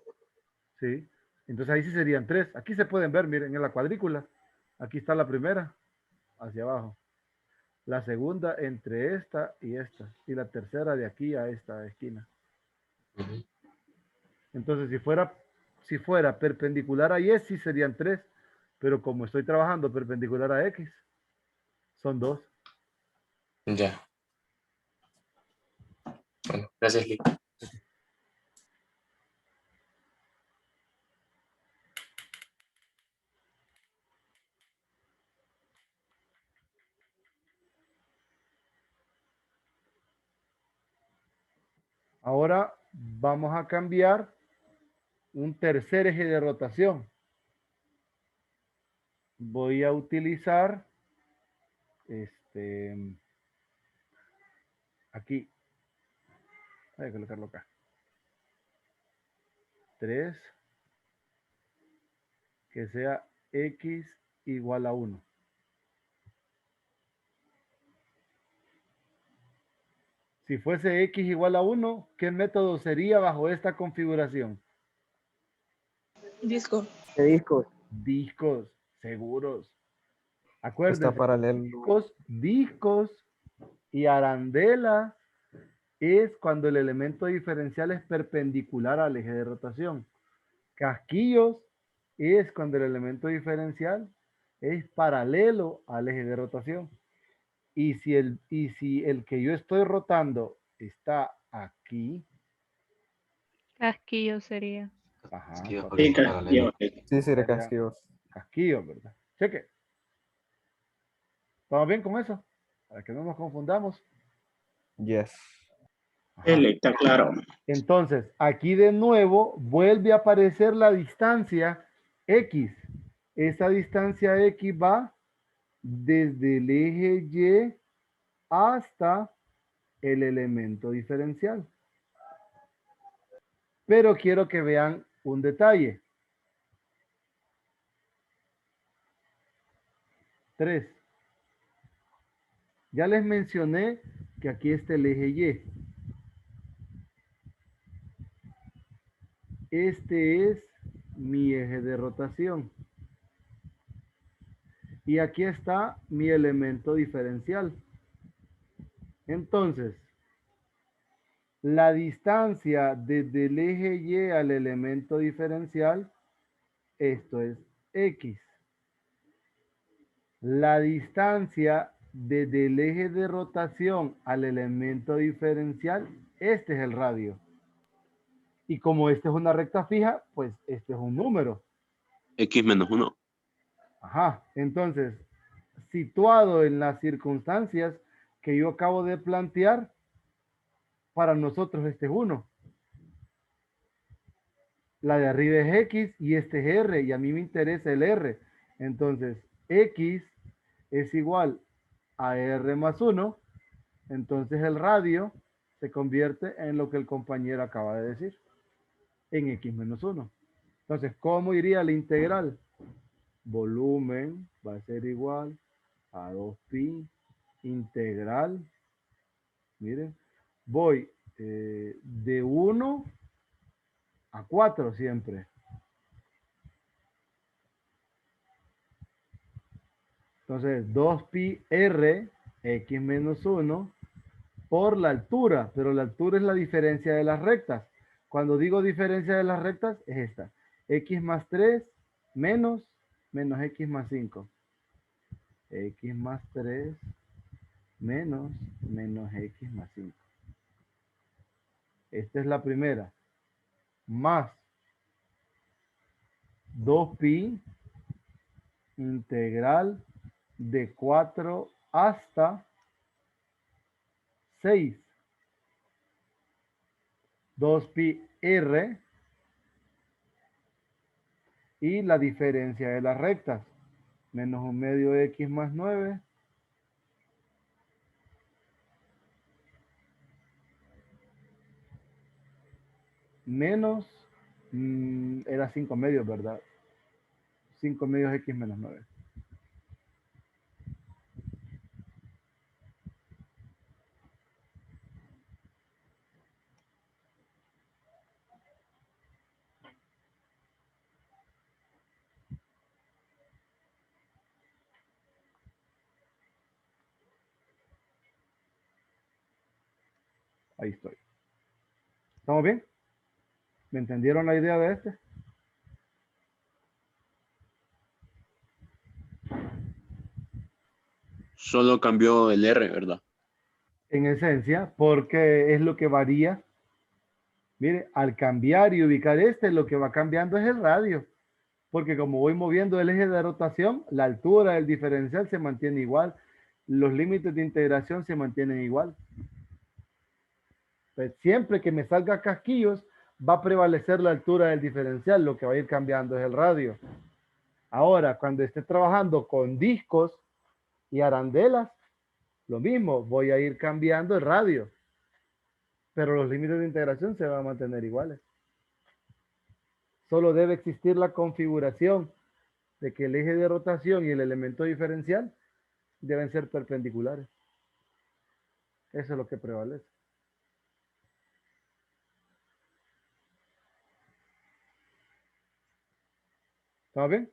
Sí. Entonces ahí sí serían tres. Aquí se pueden ver, miren, en la cuadrícula. Aquí está la primera, hacia abajo. La segunda entre esta y esta. Y la tercera de aquí a esta esquina. Entonces, si fuera perpendicular a Y, sí serían tres. Pero como estoy trabajando perpendicular a X, son dos. Ya. Bueno, gracias, Lick. Ahora vamos a cambiar un tercer eje de rotación. Voy a utilizar aquí. Voy a colocarlo acá. 3, que sea X igual a 1. Si fuese X igual a 1, ¿qué método sería bajo esta configuración? Disco. De discos. Discos, seguros. Acuérdense, Está paralelo. discos y arandela es cuando el elemento diferencial es perpendicular al eje de rotación. Casquillos es cuando el elemento diferencial es paralelo al eje de rotación. Y si el que yo estoy rotando está aquí. Casquillo sería. Ajá, Sí, casquillo. Sí, sería casquillos. Casquillo, ¿verdad? Cheque. ¿Estamos bien con eso? Para que no nos confundamos. Yes. Está claro. Entonces, aquí de nuevo vuelve a aparecer la distancia X. Esa distancia X va desde el eje Y hasta el elemento diferencial. Pero quiero que vean un detalle. 3. Ya les mencioné que aquí está el eje Y. Este es mi eje de rotación. Y aquí está mi elemento diferencial. Entonces, la distancia desde el eje Y al elemento diferencial, esto es X. La distancia desde el eje de rotación al elemento diferencial, este es el radio. Y como esta es una recta fija, pues este es un número. X menos 1. Ajá, entonces, situado en las circunstancias que yo acabo de plantear, para nosotros este es 1. La de arriba es X y este es R, y a mí me interesa el R. Entonces, X es igual a R más 1, entonces el radio se convierte en lo que el compañero acaba de decir, en X menos 1. Entonces, ¿cómo iría la integral? Volumen va a ser igual a 2pi integral. Miren, voy de 1 a 4 siempre. Entonces, 2pi r x menos 1 por la altura, pero la altura es la diferencia de las rectas. Cuando digo diferencia de las rectas, es esta. X más 3 menos x más 5. X más 3 menos x más 5. Esta es la primera. Más 2pi integral de 4 hasta 6. 2pi R y la diferencia de las rectas. Menos 1/2 X más 9. Menos, era 5/2, ¿verdad? 5/2 X menos 9. Ahí estoy. ¿Estamos bien? ¿Me entendieron la idea de este? Solo cambió el R, ¿verdad? En esencia, porque es lo que varía. Mire, al cambiar y ubicar este, lo que va cambiando es el radio. Porque como voy moviendo el eje de rotación, la altura del diferencial se mantiene igual. Los límites de integración se mantienen igual. Pues siempre que me salga casquillos, va a prevalecer la altura del diferencial. Lo que va a ir cambiando es el radio. Ahora, cuando esté trabajando con discos y arandelas, lo mismo, voy a ir cambiando el radio. Pero los límites de integración se van a mantener iguales. Solo debe existir la configuración de que el eje de rotación y el elemento diferencial deben ser perpendiculares. Eso es lo que prevalece. ¿Está bien?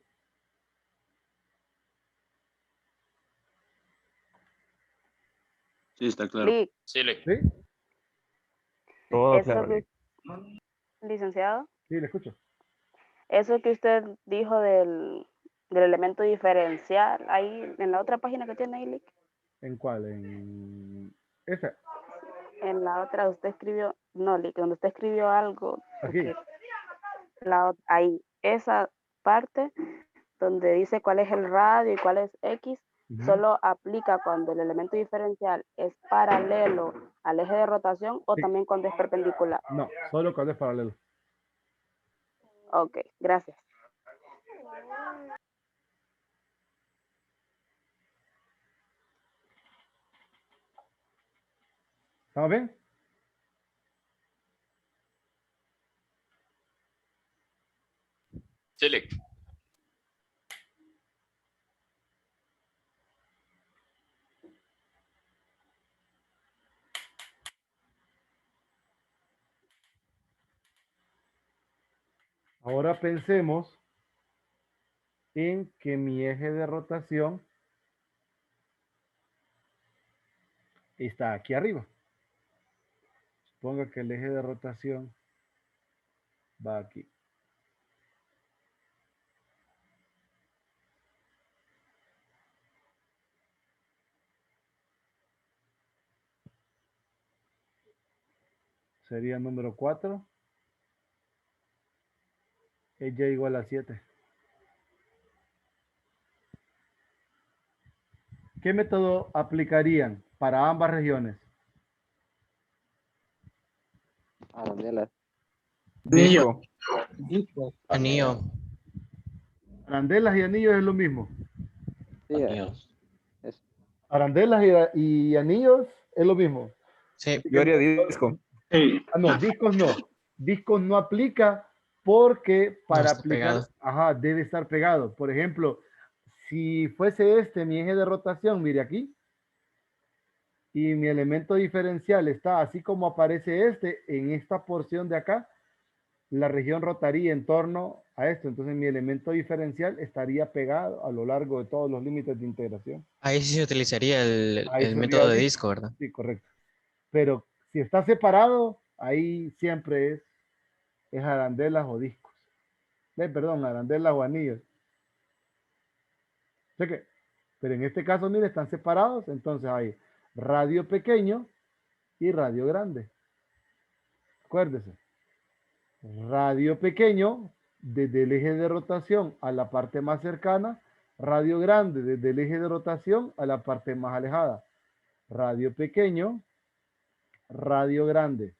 Sí, está claro. Sí, ¿Sí? Todo Eso claro. que- licenciado, Sí, le escucho. eso que usted dijo del elemento diferencial, ahí en la otra página que tiene ahí, Lick, ¿En cuál? En esa. en la otra usted escribió, no, Lick, donde usted escribió algo, Aquí. porque ahí, esa parte donde dice cuál es el radio y cuál es X, Ujú. solo aplica cuando el elemento diferencial es paralelo al eje de rotación o Sí. también cuando es perpendicular. No, solo cuando es paralelo. Ok, gracias. ¿Estamos bien? sí, Lick. Ahora pensemos en que mi eje de rotación está aquí arriba. Suponga que el eje de rotación va aquí. Sería el número 4. Es y igual a 7. ¿Qué método aplicarían para ambas regiones? Arandelas. Anillo. Anillo. Arandelas y anillos es lo mismo. Sí, es Arandelas y anillos es lo mismo. Sí. Yo haría disco. Sí. No, discos no. Discos no aplica porque para está aplicar, pegado. ajá, debe estar pegado. Por ejemplo, si fuese este mi eje de rotación, mire aquí, y mi elemento diferencial está así como aparece este, en esta porción de acá, la región rotaría en torno a esto. Entonces mi elemento diferencial estaría pegado a lo largo de todos los límites de integración. Ahí sí se utilizaría Ahí el sería método de disco. disco, ¿verdad? Sí, correcto. Pero si está separado, ahí siempre es arandelas o discos. Perdón, arandelas o anillos. Sé que, pero en este caso, mire, están separados. Entonces hay radio pequeño y radio grande. Acuérdese. Radio pequeño desde el eje de rotación a la parte más cercana. Radio grande desde el eje de rotación a la parte más alejada. Radio pequeño, radio grande.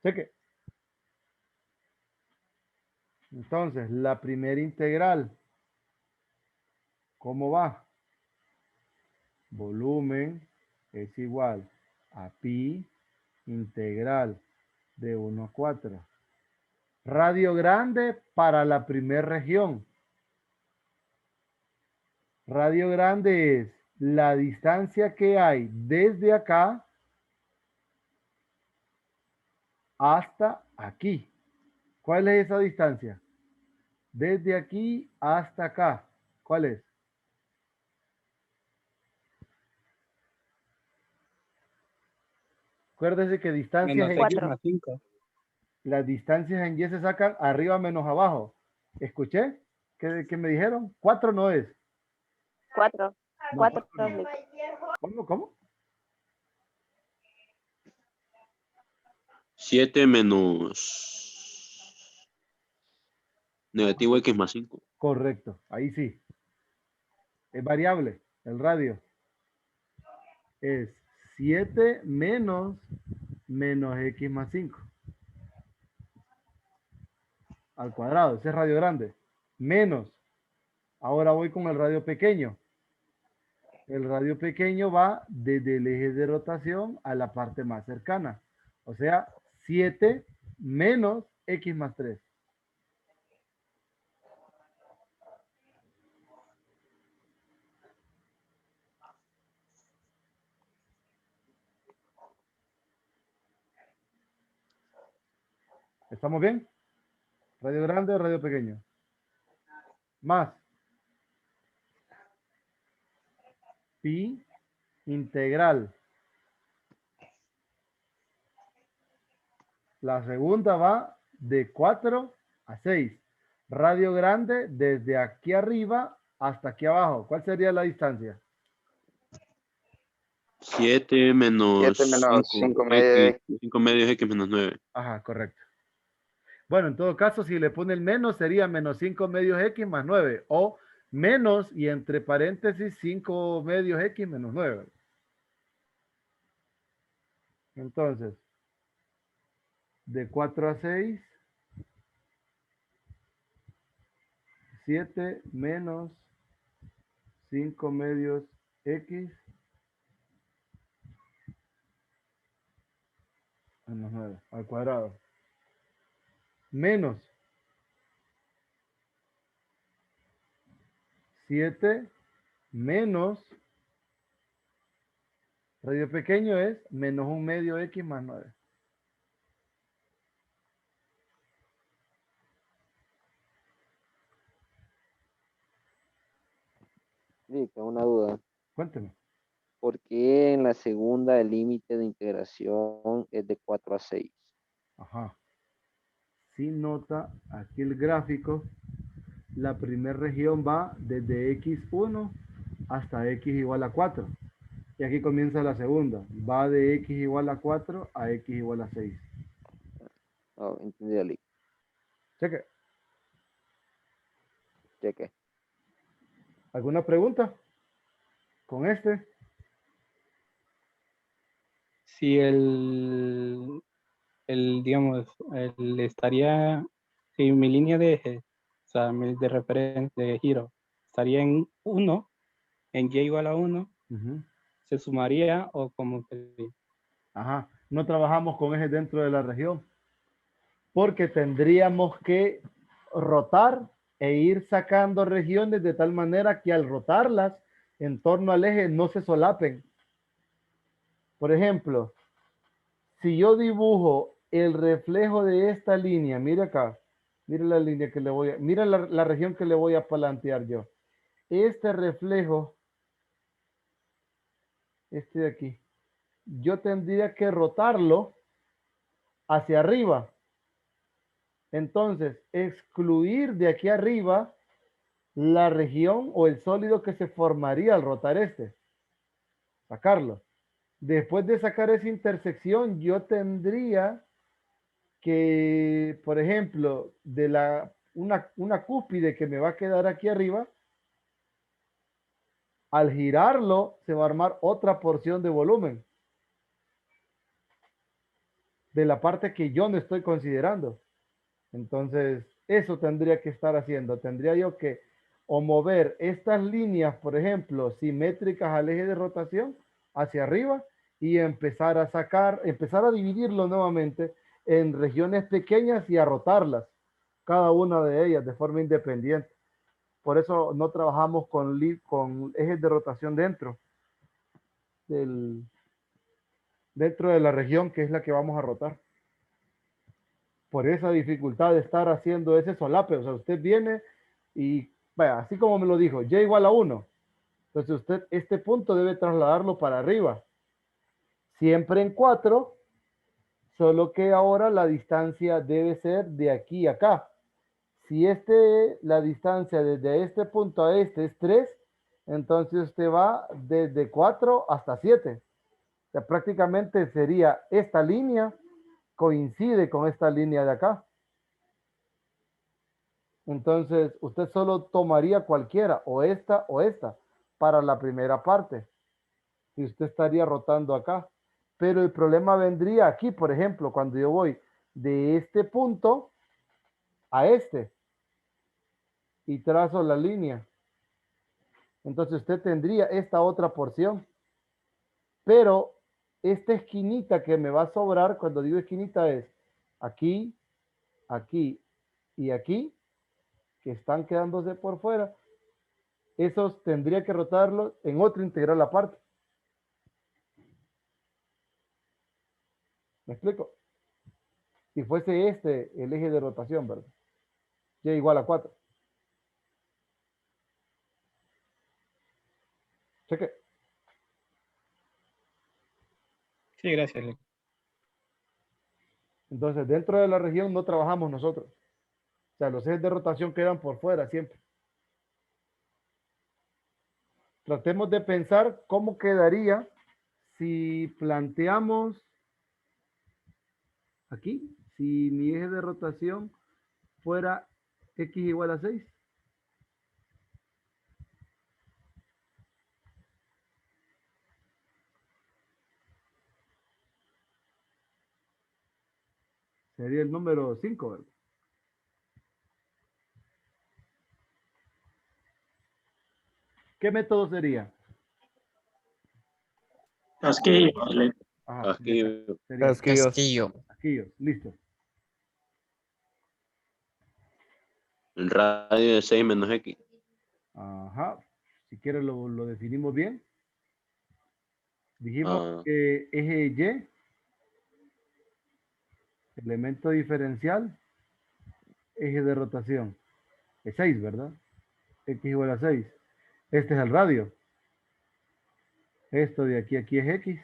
Sé que Entonces, la primera integral, ¿cómo va? Volumen es igual a pi integral de 1 a 4. Radio grande para la primera región. Radio grande es la distancia que hay desde acá hasta aquí. ¿Cuál es esa distancia? Desde aquí hasta acá. ¿Cuál es? Acuérdese que distancias en X más 5. las distancias en Y se sacan arriba menos abajo. ¿Escuché? ¿Qué me dijeron? 4 no es. 4. No, 4. ¿Cómo? 7 menos negativo X más 5. Correcto, ahí sí. Es variable, el radio. Es 7 menos X más 5. Al cuadrado, ese es radio grande. Menos. Ahora voy con el radio pequeño. El radio pequeño va desde el eje de rotación a la parte más cercana. O sea, 7 menos X más 3. ¿Estamos bien? Radio grande o radio pequeño. Más. Pi integral. La segunda va de 4 a 6. Radio grande desde aquí arriba hasta aquí abajo. ¿Cuál sería la distancia? 7 menos 5 medios. 5 medios X menos 9. Ajá, correcto. Bueno, en todo caso, si le pone el menos, sería menos 5 medios X más 9. O menos y entre paréntesis 5 medios X menos 9. Entonces, de 4 a 6, 7 menos 5 medios X menos 9 al cuadrado. Menos 7 menos radio pequeño es menos 1 medio X más 9. Sí, tengo una duda. Cuénteme. ¿Por qué en la segunda el límite de integración es de 4 a 6? Ajá. Si nota aquí el gráfico, la primera región va desde X1 hasta X igual a 4. Y aquí comienza la segunda. Va de X igual a 4 a X igual a 6. Oh, entendí, Ali. Cheque. Cheque. ¿Alguna pregunta con este? Si digamos, estaría, si mi línea de eje, o sea, de referencia, de giro, estaría en 1, en Y igual a 1, ¿se sumaría o como que? Ajá, no trabajamos con ejes dentro de la región, porque tendríamos que rotar e ir sacando regiones de tal manera que al rotarlas en torno al eje no se solapen. Por ejemplo, si yo dibujo el reflejo de esta línea, mire acá, mire la línea que le voy a, mira la región que le voy a plantear yo. Este reflejo, este de aquí, yo tendría que rotarlo hacia arriba. Entonces, excluir de aquí arriba la región o el sólido que se formaría al rotar este. Sacarlo. Después de sacar esa intersección, yo tendría que, por ejemplo, de una cúspide que me va a quedar aquí arriba, al girarlo se va a armar otra porción de volumen de la parte que yo no estoy considerando. Entonces, eso tendría que estar haciendo. Tendría yo que o mover estas líneas, por ejemplo, simétricas al eje de rotación hacia arriba y empezar a empezar a dividirlo nuevamente en regiones pequeñas y a rotarlas, cada una de ellas de forma independiente. Por eso no trabajamos con ejes de rotación dentro de la región que es la que vamos a rotar. Por esa dificultad de estar haciendo ese solape. O sea, usted viene y, vaya, así como me lo dijo, y igual a 1. Entonces usted este punto debe trasladarlo para arriba. Siempre en 4, solo que ahora la distancia debe ser de aquí a acá. Si la distancia desde este punto a este es 3, entonces usted va desde 4 hasta 7. O sea, prácticamente sería esta línea, coincide con esta línea de acá. Entonces, usted solo tomaría cualquiera, o esta, para la primera parte. Y usted estaría rotando acá. Pero el problema vendría aquí, por ejemplo, cuando yo voy de este punto a este y trazo la línea. Entonces usted tendría esta otra porción. Pero esta esquinita que me va a sobrar, cuando digo esquinita es aquí, aquí y aquí, que están quedándose por fuera. Esos tendría que rotarlos en otro integral aparte. ¿Me explico? Si fuese este el eje de rotación, ¿verdad? Y igual a 4. Cheque. Sí, gracias, Lick. Entonces, dentro de la región no trabajamos nosotros. O sea, los ejes de rotación quedan por fuera siempre. Tratemos de pensar cómo quedaría si planteamos aquí, si mi eje de rotación fuera x igual a 6. Sería el número 5, ¿verdad? ¿Qué método sería? Casquillo. Ajá, Casquillo. sería Castillo. Casquillos, listo. El radio de 6 menos X. Ajá. Si quiere lo definimos bien. Dijimos que eje Y, elemento diferencial, eje de rotación. Es 6, ¿verdad? X igual a 6. Este es el radio. Esto de aquí a aquí es X.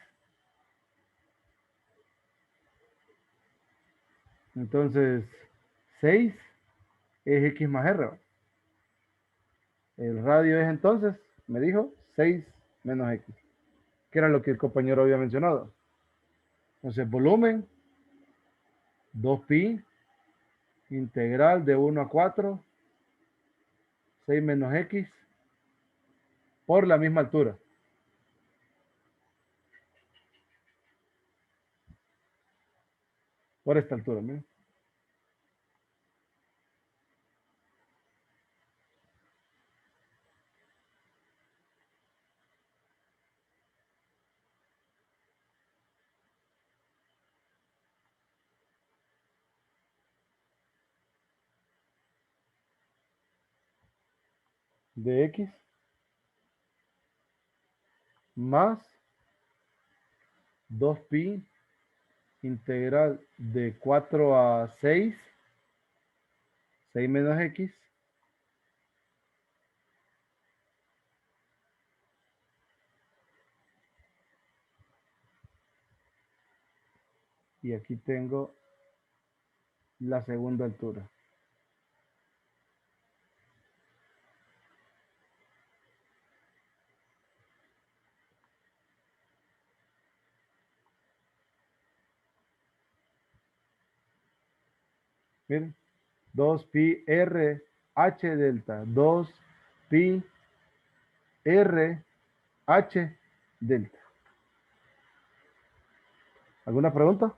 Entonces, 6 es X más R. El radio es entonces, me dijo, 6 menos X. Que era lo que el compañero había mencionado. Entonces, volumen, 2pi, integral de 1 a 4, 6 menos X, por la misma altura. Por esta altura, miren. De X más 2pi integral de 4 a 6, 6 menos X, y aquí tengo la segunda altura. Miren, 2pi r h delta, 2pi r h delta. ¿Alguna pregunta?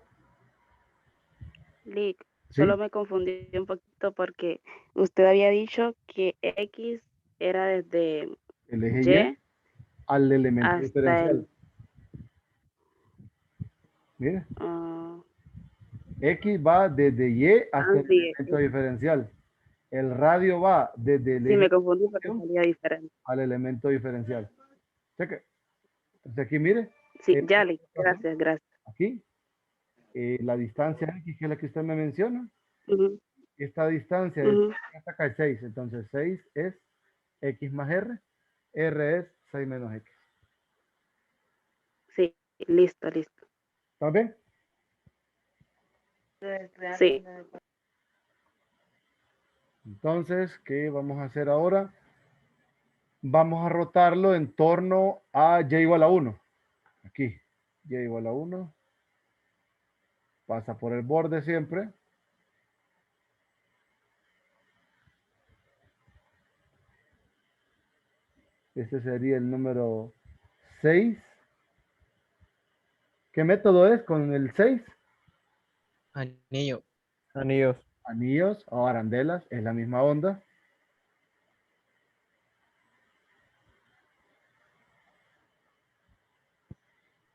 Lick, Solo me confundí un poquito porque usted había dicho que X era desde El eje Y al elemento hasta diferencial. Mire, ah, X va desde Y hasta el sí, elemento diferencial. El radio va desde el sí, eje me confundí porque salía diferente. al elemento diferencial. Cheque. Entonces aquí mire. Sí, ya le, gracias. Aquí, la distancia X, que es la que usted me menciona. Ujú, Esta distancia ujú. hasta acá es 6. Entonces 6 es X más R. R es 6 menos X. Sí, listo. ¿Está bien? Sí. Entonces, ¿qué vamos a hacer ahora? Vamos a rotarlo en torno a Y igual a 1. Aquí, Y igual a 1. Pasa por el borde siempre. Este sería el número 6. ¿Qué método es con el 6? Anillo. Anillos. Anillos o arandelas, es la misma onda.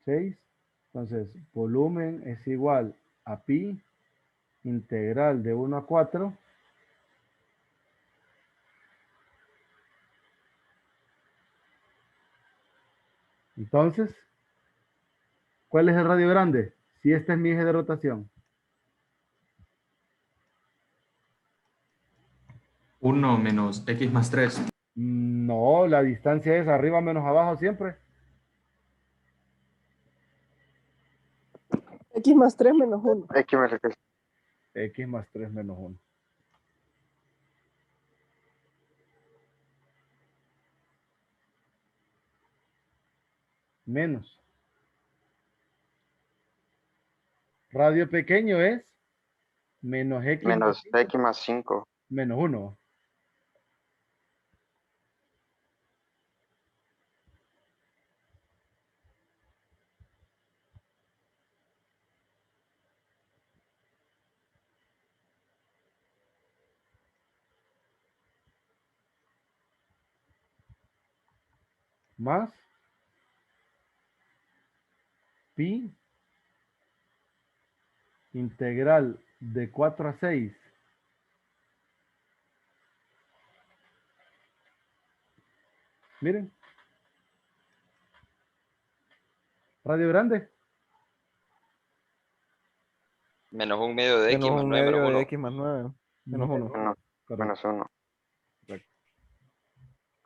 Entonces, volumen es igual a pi integral de 1 a 4. Entonces, ¿cuál es el radio grande? Si este es mi eje de rotación. 1 menos X más 3. No, la distancia es arriba menos abajo siempre. X más 3 menos 1. X más 3. X más 3 menos 1. Menos. Radio pequeño es menos X Menos X más 5. menos 1. Más pi integral de 4 a 6. Miren. Radio grande. Menos un medio de X Menos más un 9 medio menos de 1. X más 9. Menos 1. Menos 1.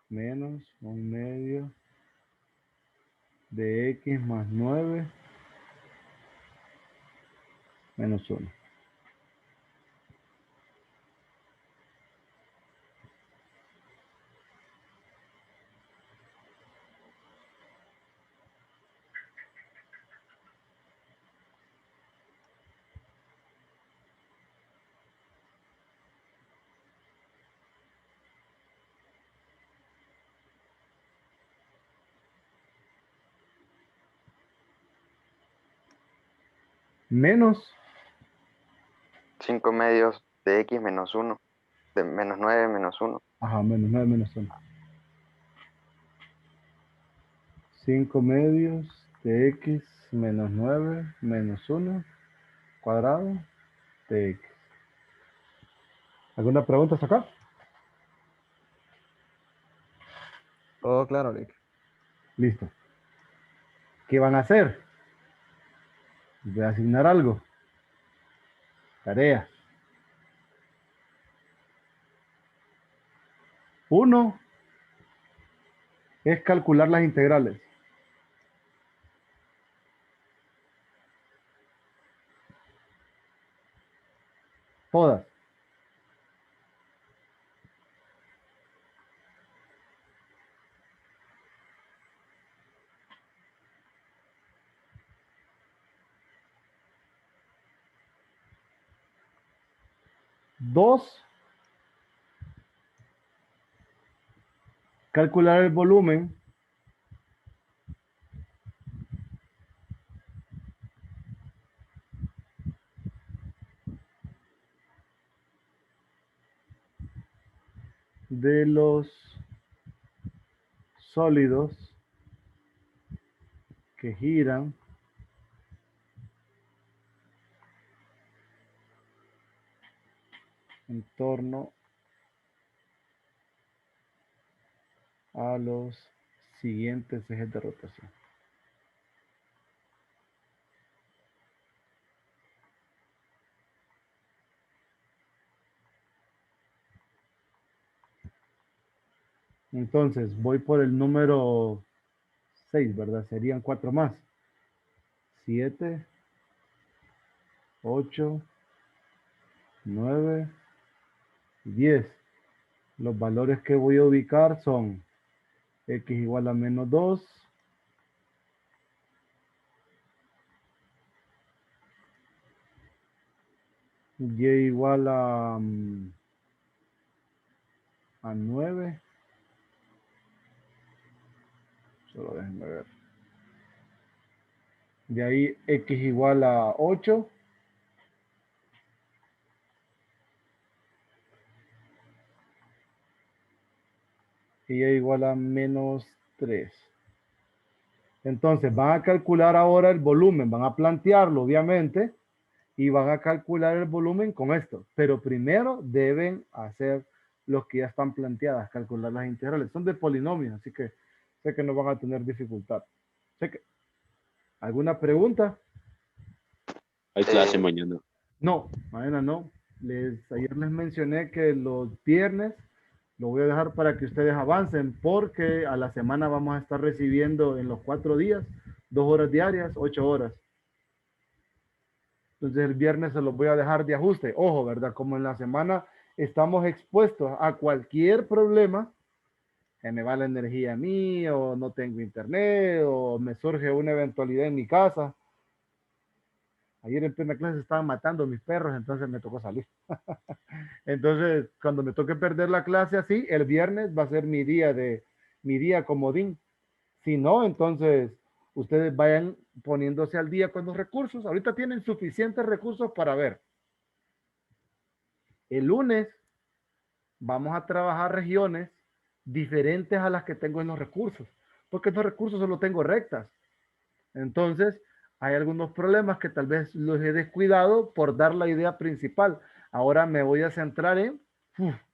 Menos un medio de X más 9 menos 1. Menos 5 medios de X menos 1. De menos 9 menos 1. Ajá, menos 9 menos 1. 5 medios de X menos 9 menos 1 cuadrado de X. ¿Alguna pregunta hasta acá? Todo claro, Lick. Listo. ¿Qué van a hacer? Voy a asignar algo. Tarea. 1 es calcular las integrales. Todas. Dos, calcular el volumen de los sólidos que giran en torno a los siguientes ejes de rotación. Entonces, voy por el número 6, ¿verdad? Serían 4 más. 7, 8, 9, 10. Los valores que voy a ubicar son x igual a menos 2, y igual a 9. Solo déjenme ver. De ahí x igual a 8. Y y igual a menos 3. Entonces van a calcular ahora el volumen, van a plantearlo obviamente y van a calcular el volumen con esto. Pero primero deben hacer los que ya están planteadas, calcular las integrales. Son de polinomios, así que sé que no van a tener dificultad. Sé que, ¿alguna pregunta? Hay clase mañana. No, mañana no. Ayer les mencioné que los viernes lo voy a dejar para que ustedes avancen porque a la semana vamos a estar recibiendo en los 4 días 2 horas diarias, 8 horas. Entonces el viernes se los voy a dejar de ajuste. Ojo, ¿verdad? Como en la semana estamos expuestos a cualquier problema, que me va la energía a mí, o no tengo internet, o me surge una eventualidad en mi casa. Ayer en plena clase estaban matando a mis perros, entonces me tocó salir. Entonces, cuando me toque perder la clase así, el viernes va a ser mi día comodín. Si no, entonces ustedes vayan poniéndose al día con los recursos. Ahorita tienen suficientes recursos para ver. El lunes vamos a trabajar regiones diferentes a las que tengo en los recursos, porque en los recursos solo tengo rectas. Entonces, hay algunos problemas que tal vez los he descuidado por dar la idea principal. Ahora me voy a centrar en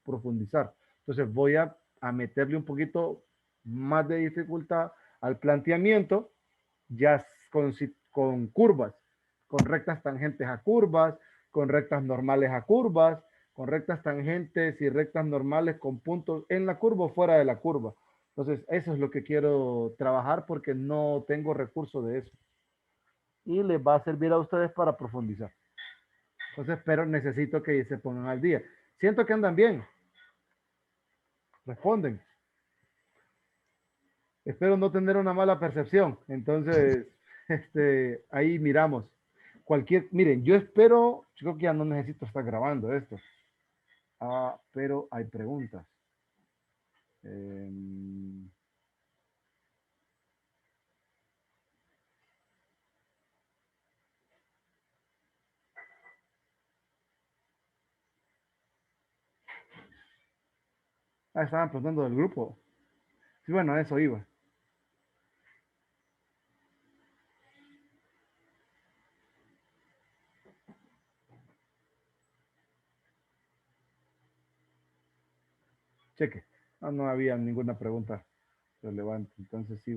profundizar. Entonces, voy a meterle un poquito más de dificultad al planteamiento, ya con curvas, con rectas tangentes a curvas, con rectas normales a curvas, con rectas tangentes y rectas normales con puntos en la curva o fuera de la curva. Entonces, eso es lo que quiero trabajar porque no tengo recurso de eso. Y les va a servir a ustedes para profundizar. Entonces, pero necesito que se pongan al día. Siento que andan bien. Responden. Espero no tener una mala percepción. Entonces, ahí miramos. Miren, yo creo que ya no necesito estar grabando esto. Pero hay preguntas. Estaban preguntando del grupo. Sí, bueno, a eso iba. Cheque. No había ninguna pregunta relevante. Entonces sí.